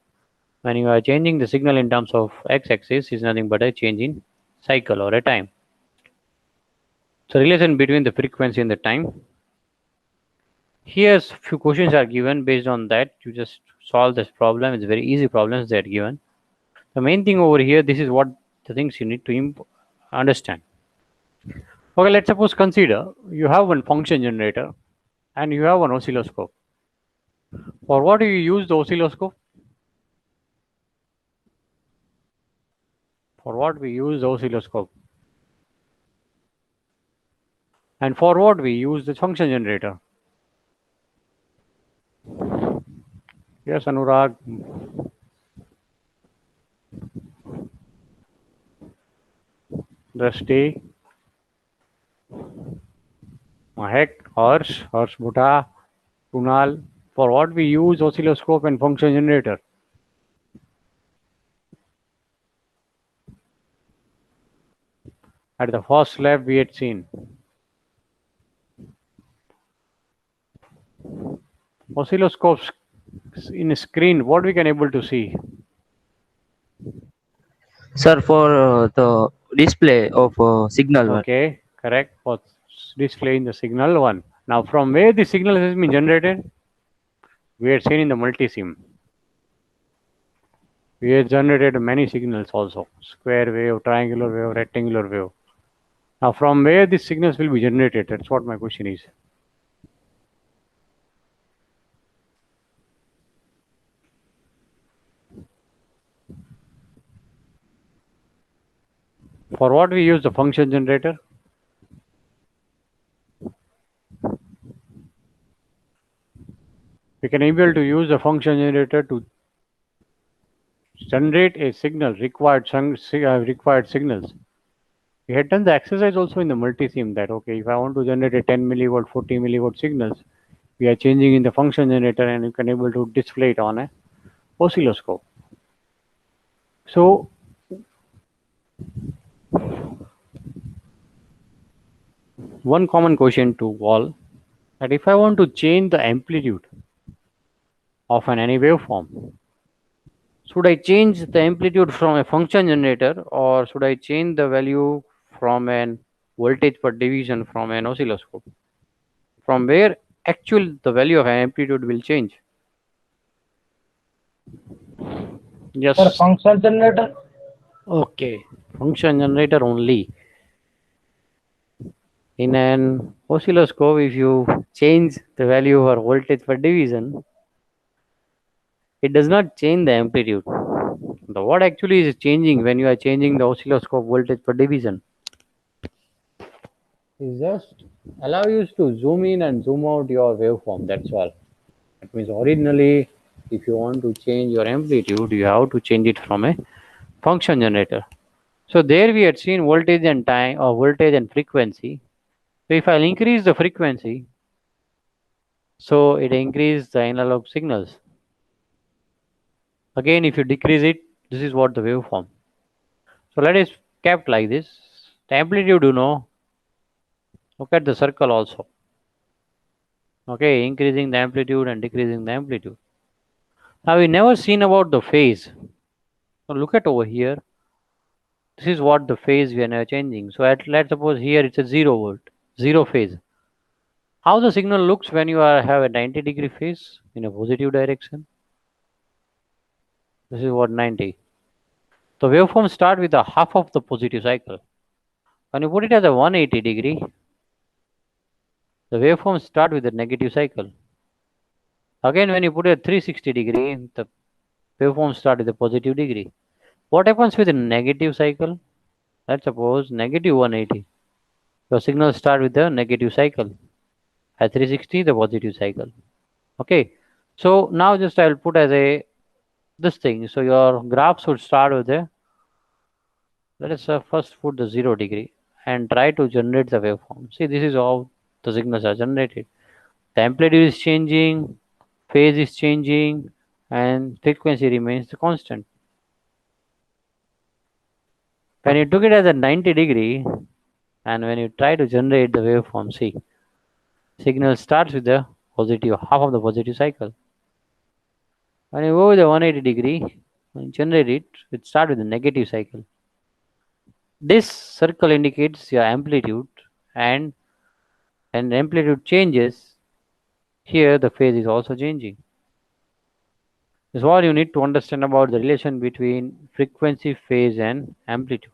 when you are changing the signal in terms of x-axis is nothing but a change in cycle or a time. So relation between the frequency and the time. Here's few questions are given. Based on that, you just solve this problem. It's very easy problems that are given. The main thing over here, this is what the things you need to understand. Okay, let's suppose consider you have one function generator and you have one oscilloscope. For what do you use the oscilloscope? For what we use the oscilloscope? And for what we use the function generator? Yes, Anurag. Drashti. Mahek, Harsh Bhutta, Kunal. For what we use oscilloscope and function generator? At the first lab we had seen. Oscilloscopes in a screen, what we can able to see? Sir, for the display of signal. Okay, correct. For display in the signal one. Now from where the signal has been generated? We had seen in the multisim. We had generated many signals also. Square wave, triangular wave, rectangular wave. Now from where these signals will be generated? That's what my question is. For what we use the function generator? We can able to use the function generator to generate a signal, required signals. We had done the exercise also in the multisim that, okay, if I want to generate a 10 millivolt, 40 millivolt signals, we are changing in the function generator and you can able to display it on a oscilloscope. So one common question to all, that if I want to change the amplitude of any waveform, should I change the amplitude from a function generator or should I change the value from an voltage per division from an oscilloscope? From where actual the value of amplitude will change? Yes. Sir, function generator. Okay, function generator only. In an oscilloscope, if you change the value for voltage per division, it does not change the amplitude. The what actually is changing when you are changing the oscilloscope voltage per division is just allow you to zoom in and zoom out your waveform. That's all. That means originally, if you want to change your amplitude, you have to change it from a function generator. So there we had seen voltage and time or voltage and frequency. So if I'll increase the frequency, so it increases the analog signals. Again, if you decrease it, this is what the waveform. So let us kept like this. The amplitude, you know, look at the circle also. Okay, increasing the amplitude and decreasing the amplitude. Now we never seen about the phase. So look at over here. This is what the phase we are now changing. So let's suppose here it's a 0 volt, 0 phase. How the signal looks when you have a 90-degree phase in a positive direction? This is what 90. The waveform start with a half of the positive cycle. When you put it as a 180 degree, the waveform start with a negative cycle. Again, when you put a 360 degree, the waveform start with a positive degree. What happens with a negative cycle? Let's suppose negative 180. Your signal start with the negative cycle. At 360, the positive cycle. Okay. So now just I'll put as a this thing. So your graph should start with a, let us first put the 0 degree and try to generate the waveform. See, this is how the signals are generated. The amplitude is changing, phase is changing, and frequency remains the constant. When you took it as a 90 degree, and when you try to generate the waveform, see, signal starts with the positive, half of the positive cycle. When you go with the 180 degree, When you generate it starts with a negative cycle. This circle indicates your amplitude, and amplitude changes, here the phase is also changing. This is what you need to understand about the relation between frequency, phase, and amplitude.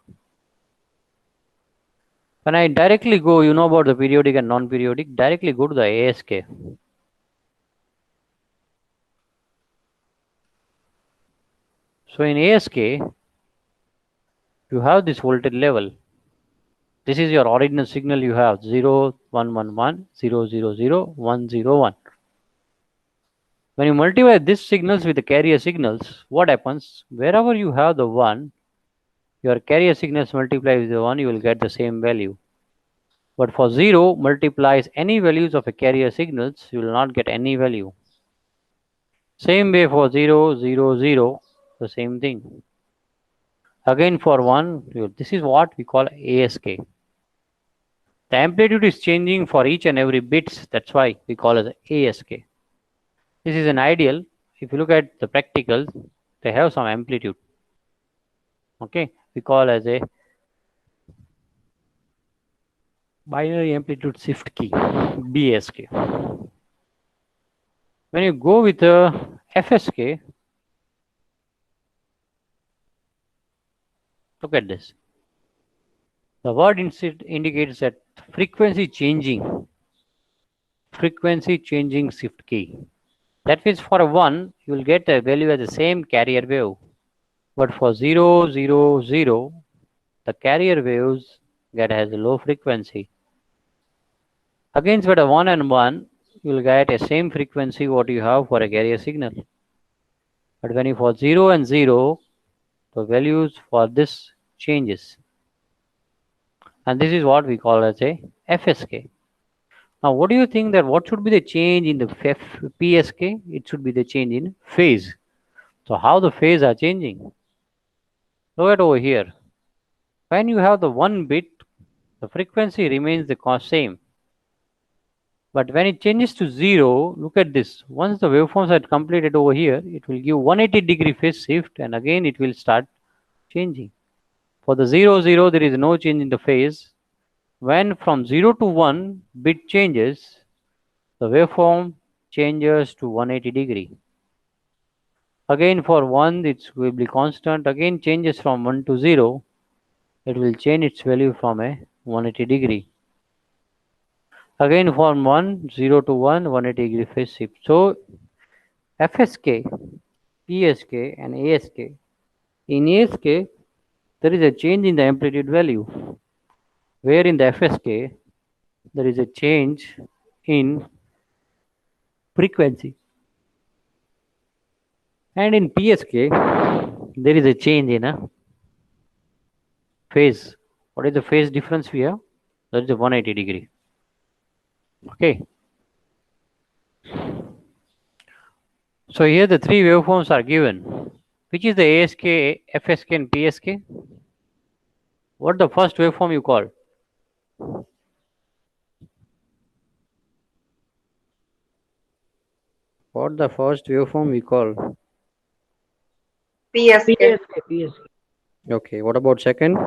When I directly go, you know about the periodic and non-periodic, directly go to the ASK. So in ASK, you have this voltage level. This is your original signal. You have 0, 1, 1, 1, 0, 0, 0, 1, 0, 1. When you multiply these signals with the carrier signals, what happens? Wherever you have the 1, your carrier signals multiply with the 1, you will get the same value. But for 0 multiplies any values of a carrier signals, you will not get any value. Same way for 0, 0, 0, the same thing. Again for 1, this is what we call ASK. The amplitude is changing for each and every bits, that's why we call it ASK. This is an ideal. If you look at the practical, they have some amplitude. Okay, we call as a binary amplitude shift key, BSK. When you go with a FSK, look at this. The word indicates that frequency changing shift key. That means for a 1, you will get a value as the same carrier wave. But for 0, 0, 0, the carrier waves get has a low frequency. Against for a 1 and 1, you will get a same frequency what you have for a carrier signal. But when you for 0 and 0, the values for this changes. And this is what we call as a FSK. Now, what do you think that what should be the change in the PSK? It should be the change in phase. So how the phase are changing? Look at over here. When you have the 1 bit, the frequency remains the same. But when it changes to 0, look at this. Once the waveforms are completed over here, it will give 180 degree phase shift, and again it will start changing. For the 0, 0, there is no change in the phase. When from 0 to 1 bit changes, the waveform changes to 180 degree. Again for 1, it will be constant. Again changes from 1 to 0, it will change its value from a 180 degree. Again from 1, 0 to 1, 180 degree phase shift. So FSK, PSK and ASK. In ASK, there is a change in the amplitude value, where in the FSK, there is a change in frequency. And in PSK, there is a change in a phase. What is the phase difference we have? That is a 180 degree. Okay. So here the 3 waveforms are given. Which is the ASK, FSK and PSK? What the first waveform you call? What the first waveform we call? PSK. PSK. Okay, what about second?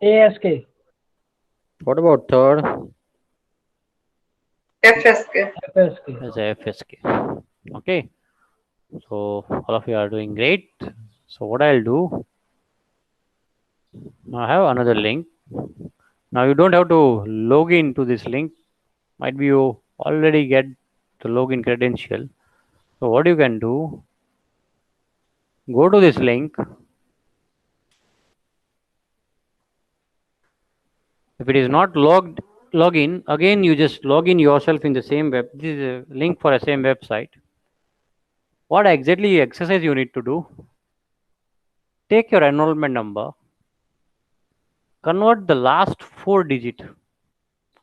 ASK. What about third? FSK. FSK. As a FSK. Okay, so all of you are doing great. So what I'll do, now I have another link. Now you don't have to log in to this link. Might be you already get the login credential. So what you can do, go to this link. If it is not log in, again you just log in yourself in the same web. This is a link for a same website. What exactly exercise you need to do? Take your enrollment number, convert the last 4 digits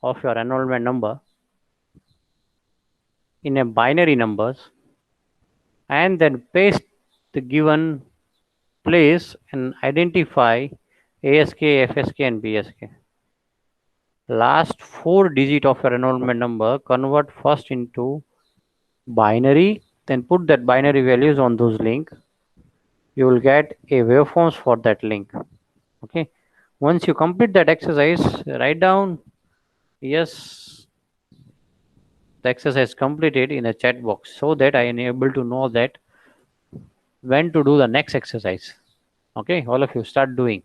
of your enrollment number in a binary numbers, and then paste the given place and identify ASK, FSK and PSK. Last 4 digit of your enrollment number, convert first into binary, then put that binary values on those link, you will get a waveforms for that link. Okay, once you complete that exercise, write down yes, the exercise completed in a chat box, so that I am able to know that when to do the next exercise. Okay, all of you start doing.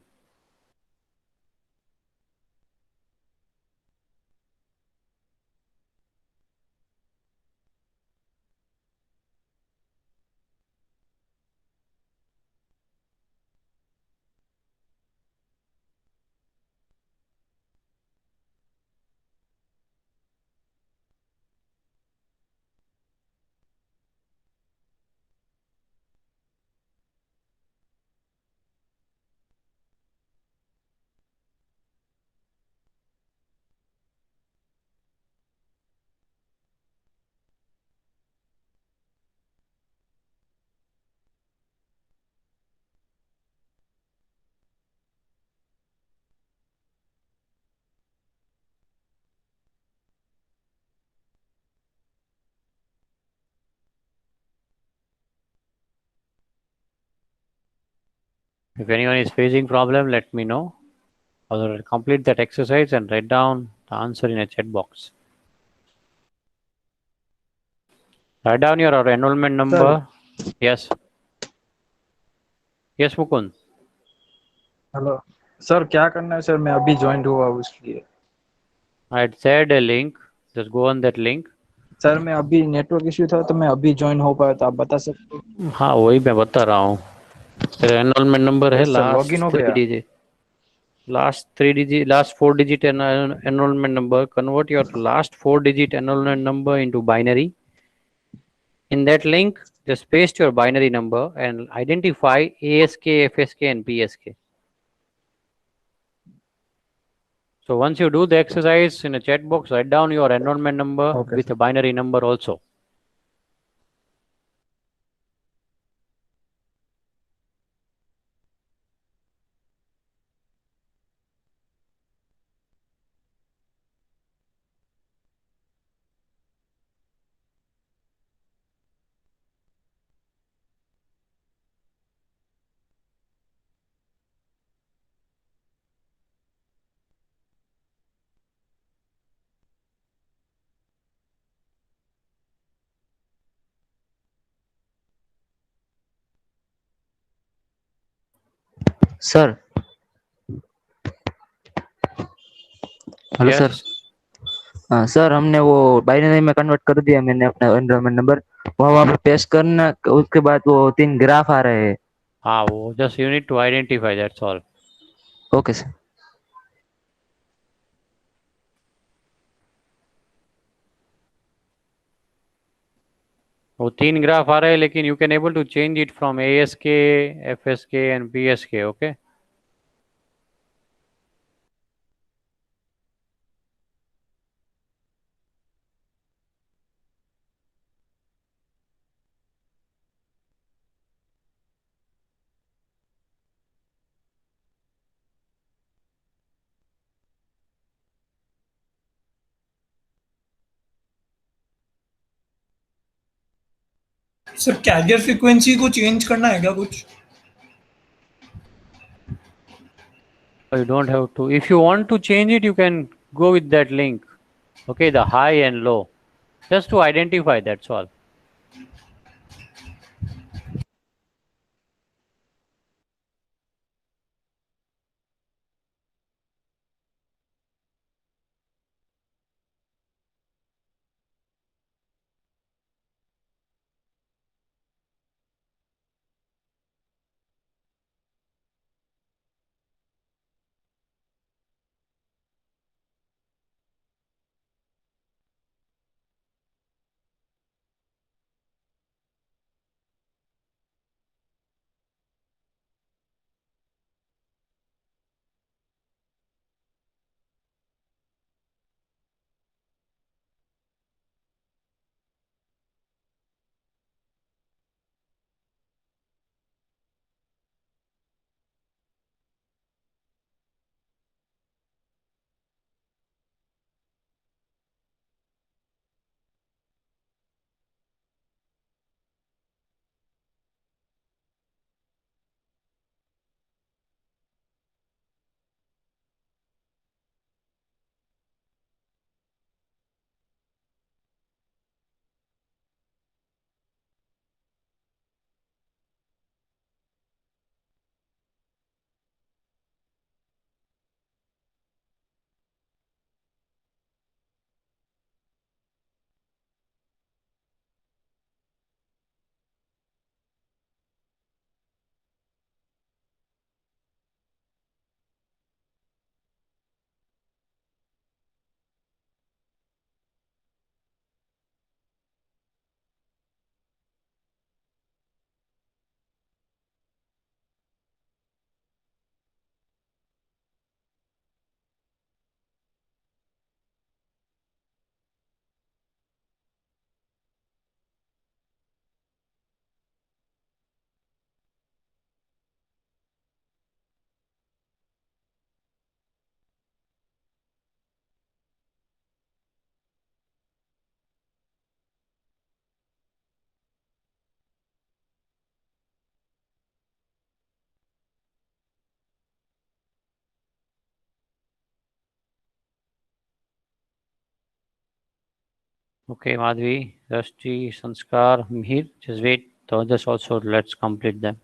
If anyone is facing problem, let me know. Or complete that exercise and write down the answer in a chat box. Write down your enrollment number. Yes. Yes, Mukund. Hello sir, क्या करना है sir? मैं अभी join हुआ हूँ इसलिए। I had shared a link. Just go on that link. Sir मैं अभी नेटवर्क इश्यू था तो मैं अभी ज्वाइन हो पाया, तो आप बता सकते हो? हाँ, वही मैं बता रहा हूँ। तेरा एनरोलमेंट नंबर है यस सर, लॉगिन हो गया। last 4 digit enrollment number. Convert your last 4 digit enrollment number into binary. In that link, just paste your binary number and identify ASK, FSK, and PSK. So once you do the exercise in a chat box, write down your enrollment number with a binary number also. Sir hello sir. Yes. हाँ sir, हमने वो binary में convert कर दिया, मैंने अपना enrolment number वहाँ पे पेस्ट करना, उसके बाद वो 3 ग्राफ आ रहे हैं। हाँ, वो just you need to identify, that's all. Okay sir. वो 3 ग्राफ आ रहे हैं, लेकिन you can able to change it from ASK, FSK and PSK. Okay. Sir carrier frequency को चेंज करना है क्या कुछ? You don't have to. If you want to change it, you can go with that link. Okay, the high and low, just to identify, that's all. Okay, Madhvi, Rashti, Sanskar, Mihir, just wait. The others also, let's complete them.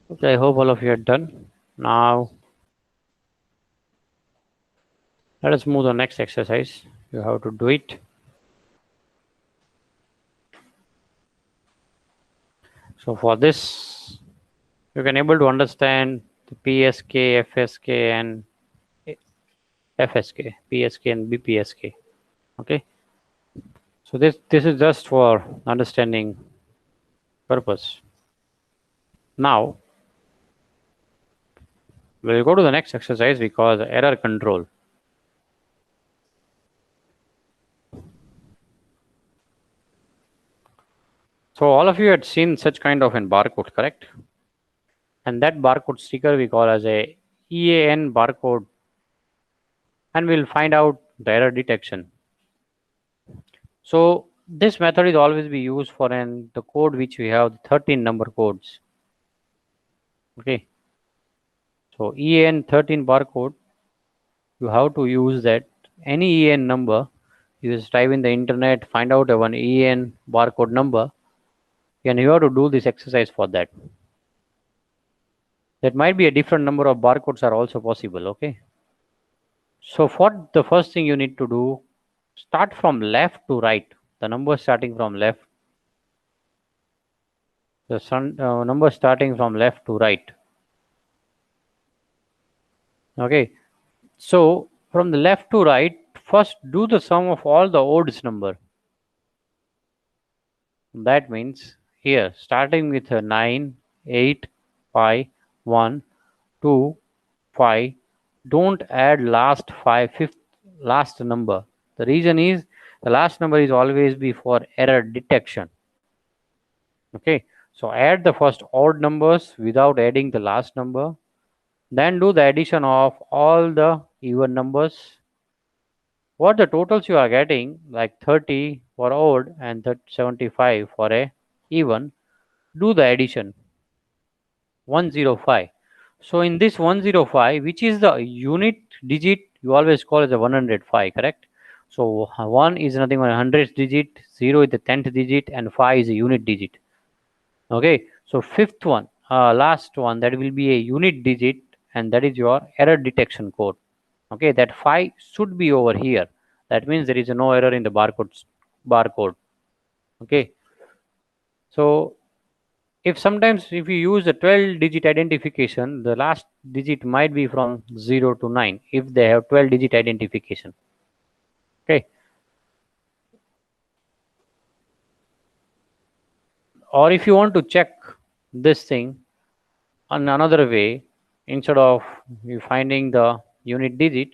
Okay, I hope all of you are done. Now, let us move to the next exercise. You have to do it. So for this, you can able to understand the PSK, FSK, and FSK, PSK, and BPSK. Okay. So this is just for understanding purpose. Now we'll go to the next exercise we call the error control. So all of you had seen such kind of an barcode, correct? And that barcode sticker we call as a EAN barcode, and we'll find out the error detection. So this method is always be used for the code which we have 13 number codes. Okay. So EAN 13 barcode, you have to use that. Any EAN number, you just type in the internet, find out one EAN barcode number, and you have to do this exercise for that. That might be a different number of barcodes are also possible. Okay. So for the first thing you need to do, start from left to right. The number starting from left. The number starting from left to right. Okay. So from the left to right, first do the sum of all the odds number. That means here starting with a 9, 8, 5, 1, 2, 5. Don't add fifth last number. The reason is the last number is always be for error detection. Okay, so add the first odd numbers without adding the last number. Then do the addition of all the even numbers. What the totals you are getting, like 30 for odd and 75 for a even, do the addition 105. So in this 105, which is the unit digit, you always call as a 105, correct? So 1 is nothing but a hundredth digit, 0 is the 10th digit, and 5 is a unit digit. Okay, so fifth one, last one, that will be a unit digit, and that is your error detection code. Okay, that 5 should be over here. That means there is no error in the barcode. Okay, so if sometimes if you use a 12 digit identification, the last digit might be from 0 to 9 if they have 12 digit identification. Okay, or if you want to check this thing on another way, instead of you finding the unit digit,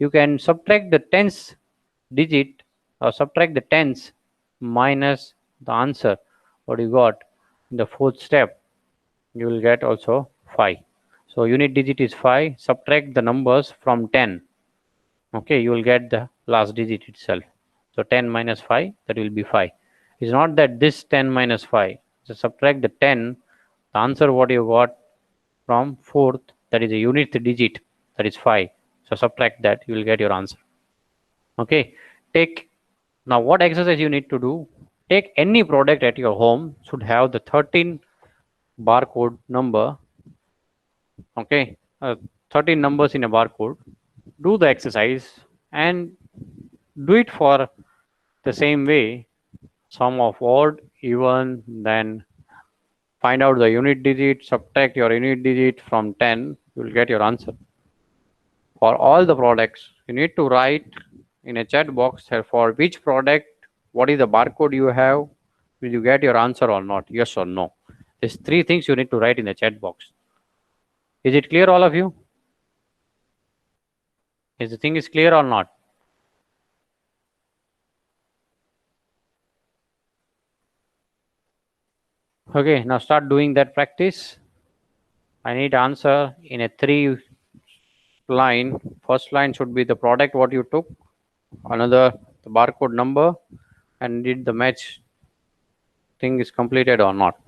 you can subtract the tens digit, or subtract the tens minus the answer what you got in the fourth step. You will get also 5. So unit digit is 5. Subtract the numbers from 10. Okay, you will get the last digit itself. So 10 minus 5, that will be 5. It's not that this 10 minus 5. So subtract the 10, the answer what you got from fourth, that is a unit digit, that is 5. So subtract that, you will get your answer. Okay, take now what exercise you need to do. Take any product at your home should have the 13 barcode number. Okay, 13 numbers in a barcode. Do the exercise and do it for the same way, sum of odd even, then find out the unit digit, subtract your unit digit from 10, you will get your answer. For all the products, you need to write in a chat box for which product, what is the barcode you have, will you get your answer or not, yes or no. These 3 things you need to write in the chat box. Is it clear, all of you? Is the thing is clear or not? Okay, now start doing that practice. I need answer in a 3 line. First line should be the product what you took, another the barcode number, and did the match thing is completed or not.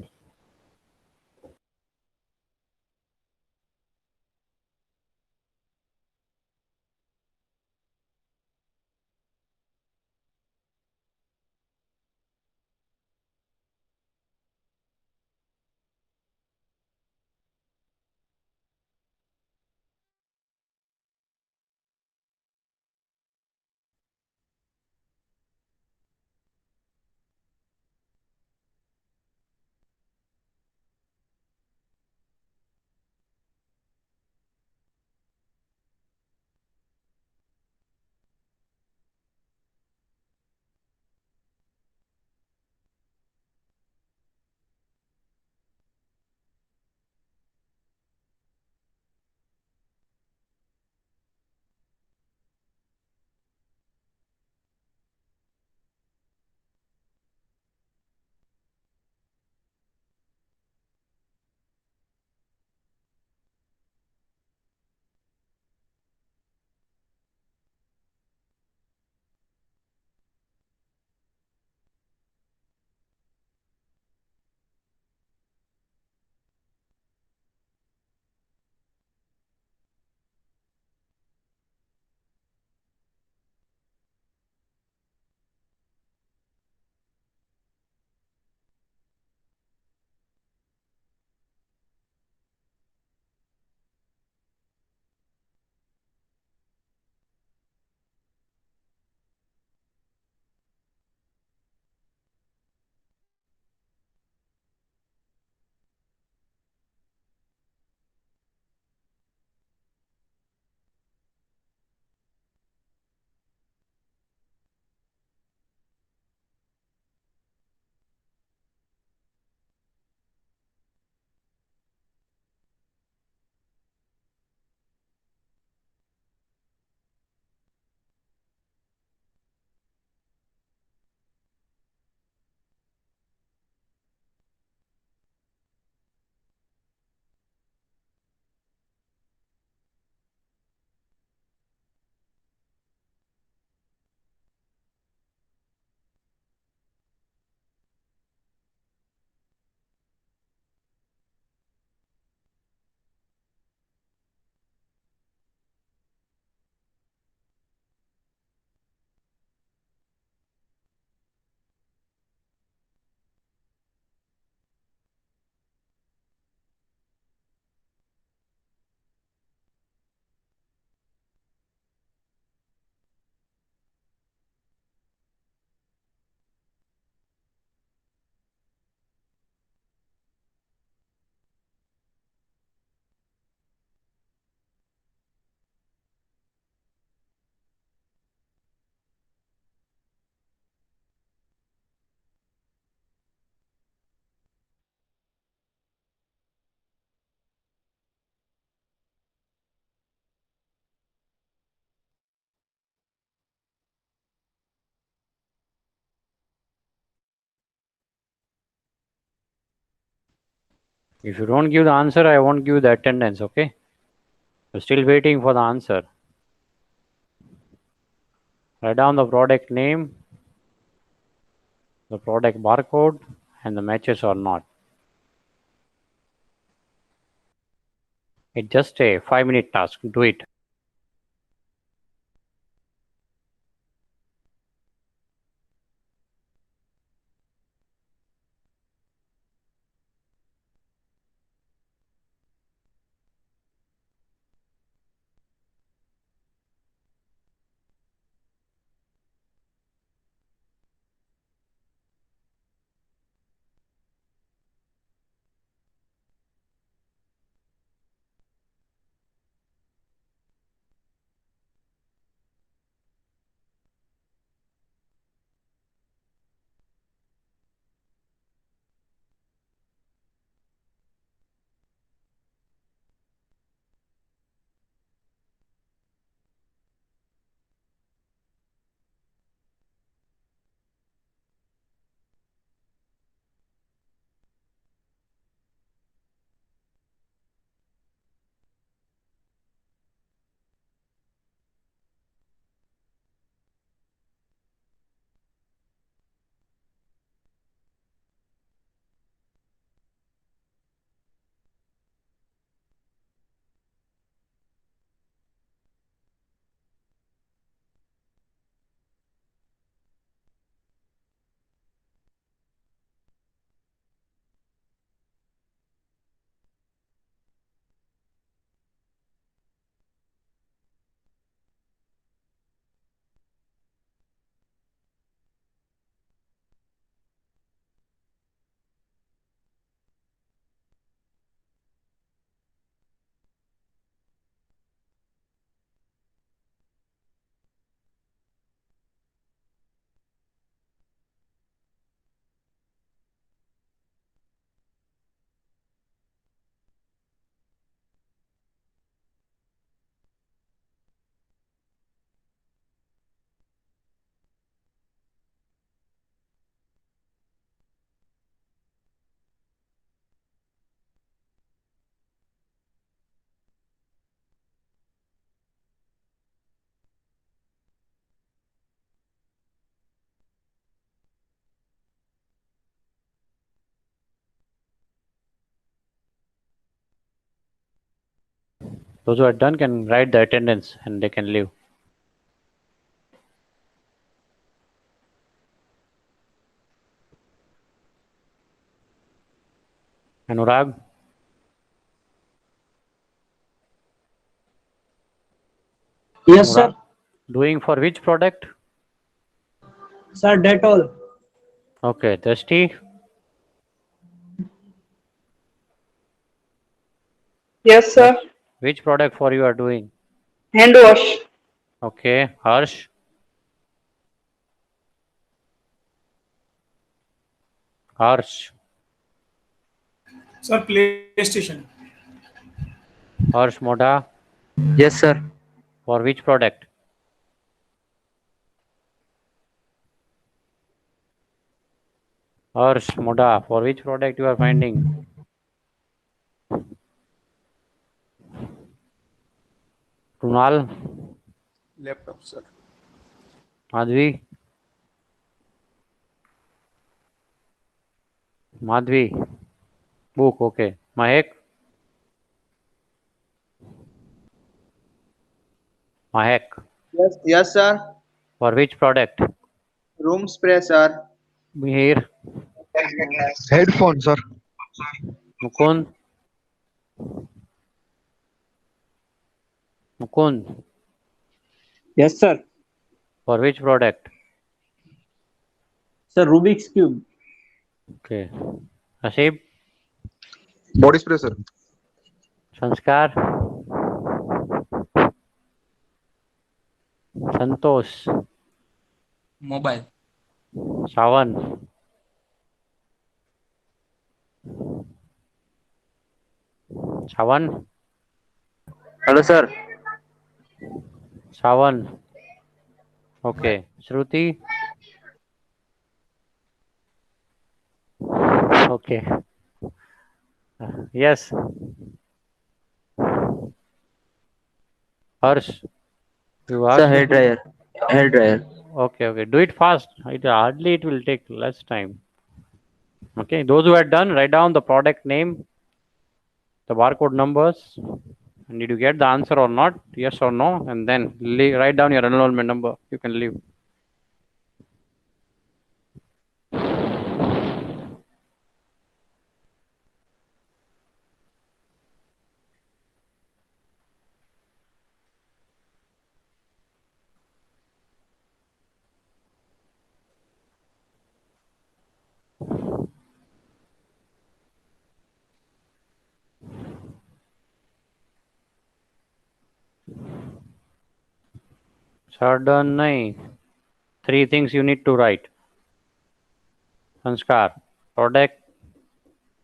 If you don't give the answer, I won't give the attendance, okay? You're still waiting for the answer. Write down the product name, the product barcode, and the matches or not. It's just a 5-minute task. Do it. Those who are done can write the attendance and they can leave. Anurag, Yes, sir. doing for which product? Sir, Dettol. Okay, Dusty, Yes, sir. which product for you are doing? Hand wash. Okay, Harsh, Harsh, Sir, PlayStation. Harsh Moda, Yes, sir. for which product? Harsh Moda, for which product you are finding? Kunal, Laptop, sir. Madhvi, Madhvi, book, okay. Mahek, Mahek, Yes, sir. for which product? Room spray, sir. Mihir, Headphone, sir. Mukund, Mukund, Yes, sir. for which product? Sir, Rubik's Cube. Okay. Asib, Body spray, sir. Sanskar, Santosh, Mobile. Sawan, Sawan, Hello, sir. Sawan, okay. Shruti, okay. Yes. Harsh, you Sir, asked. hair dryer. Hair dryer. Okay, okay. Do it fast. It will take less time. Okay. Those who are done, write down the product name, the barcode numbers, and did you get the answer or not? Yes or no? And then write down your enrollment number. You can leave. Sudden nahi. Three things you need to write. Sanskar, product,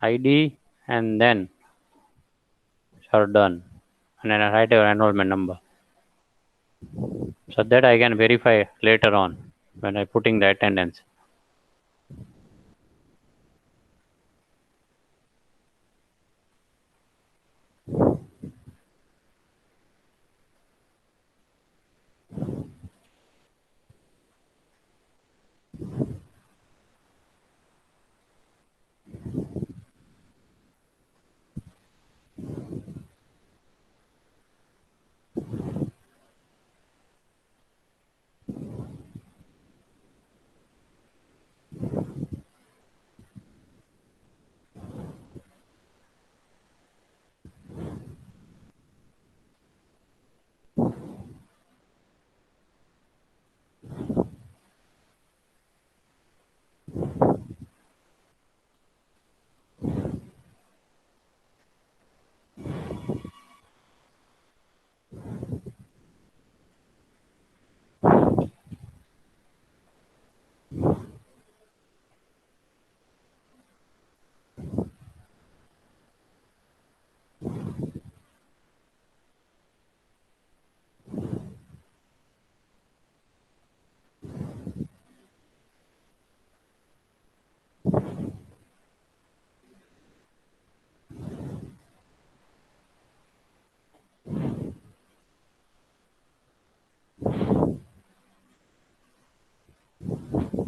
ID, and then done. And then I write your enrollment number. So that I can verify later on when I putting the attendance.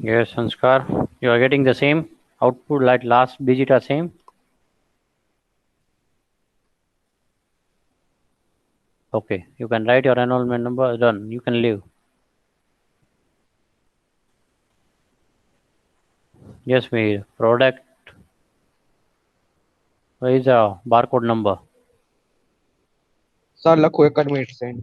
Yes, Sanskar, you are getting the same output like last digit are same. Okay, you can write your enrollment number. Done. You can leave. Yes, me product. Where is the barcode number? Sir लखो academy send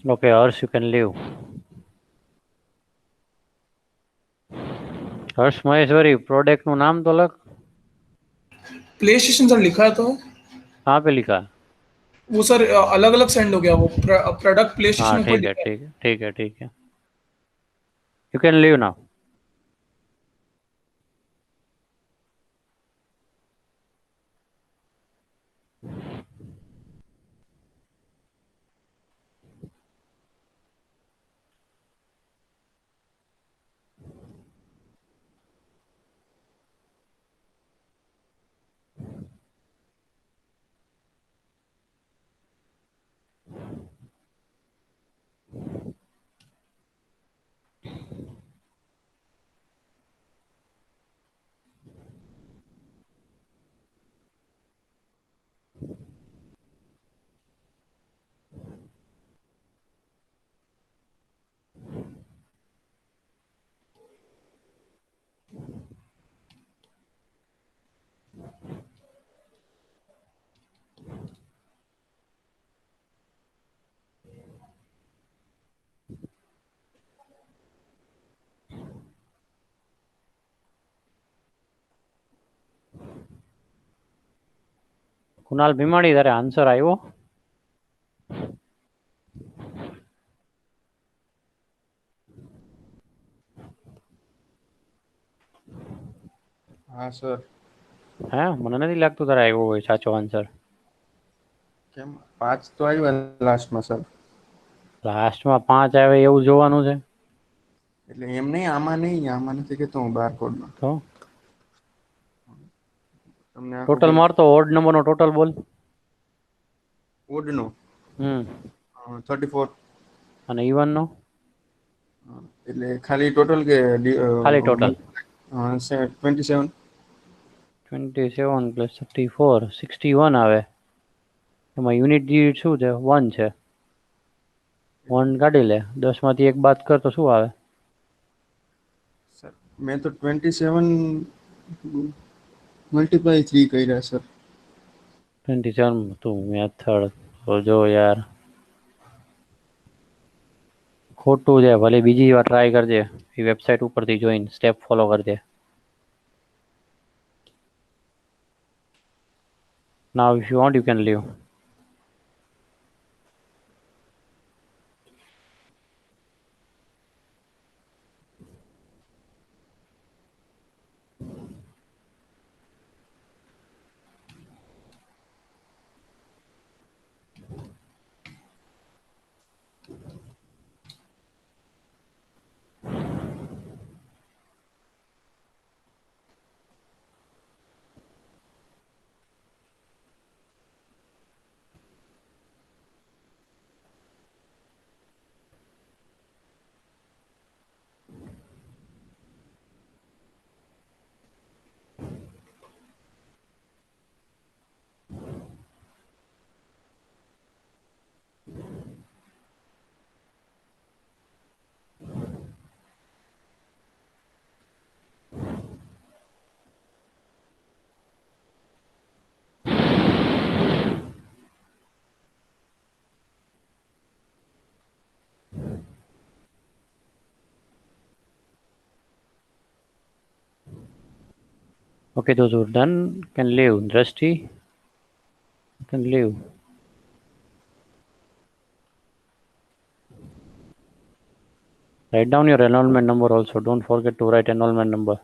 Okay, Harsh, you can leave. Harsh Maheshwari product નું નાम तो लग play station sir लिखा है तो कहाँ पे लिखा है? वो सर अलग अलग सेंड हो गया वो प्रोडक्ट प्ले हाँ स्टेशन ऊपर ठीक है लिखा है। ठीक है ठीक है ठीक है you can leave now Kunal Bhimani तारे आंसर आयो હા સર હે મને નથી લાગતું તારે આવ્યો હોય સાચો આન્સર કેમ 5 તો આવ્યા લાસ્ટમાં સર લાસ્ટમાં 5 આવે એવું જોવાનું છે એટલે એમ નહીં આમાં નથી કેતો હું બારકોડમાં તો તમને આખું ટોટલ માર તો ઓડ નંબરનો ટોટલ બોલ ઓડનો હમ 34 અને ઇવન નો એટલે ખાલી ટોટલ કે ખાલી ટોટલ 27 27 પ્લસ 34 61 આવે એમાં યુનિટ ડિજિટ શું છે 1 છે 1 કાઢી લે 10 માંથી 1 બાદ કર તો શું આવે સર મેં તો 27 મલ્ટીપ્લાય 3 કર્યા સર 27 તું મેથડ તો જો યાર ખોટું છે ભલે બીજી વાર ટ્રાય કરજે એ વેબસાઇટ ઉપરથી જોઈને સ્ટેપ ફોલો કરજે now if you want you can leave Okay, those who are done can leave. Drashti, you can leave. Write down your enrollment number also. Don't forget to write enrollment number.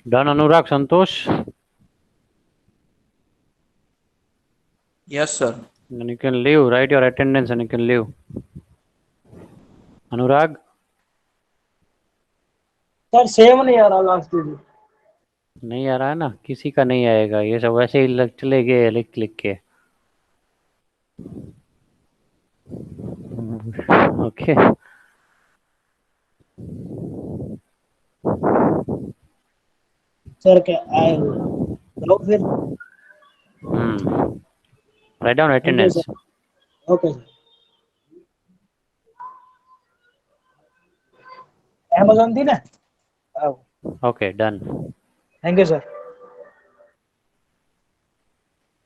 Done, Anurag, Santosh. Yes, sir. Then you can leave. Write your attendance and you can leave. Anurag. Sir same नहीं आ रहा last में। नहीं आ रहा है ना, किसी का नहीं आएगा, ये सब वैसे ही चले गए लिख लिख के। ओके सर क्या आए हुए चलो फिर। Write down thank you attendance. Sir. Okay sir. Amazon थी ना। Okay done. Thank you sir.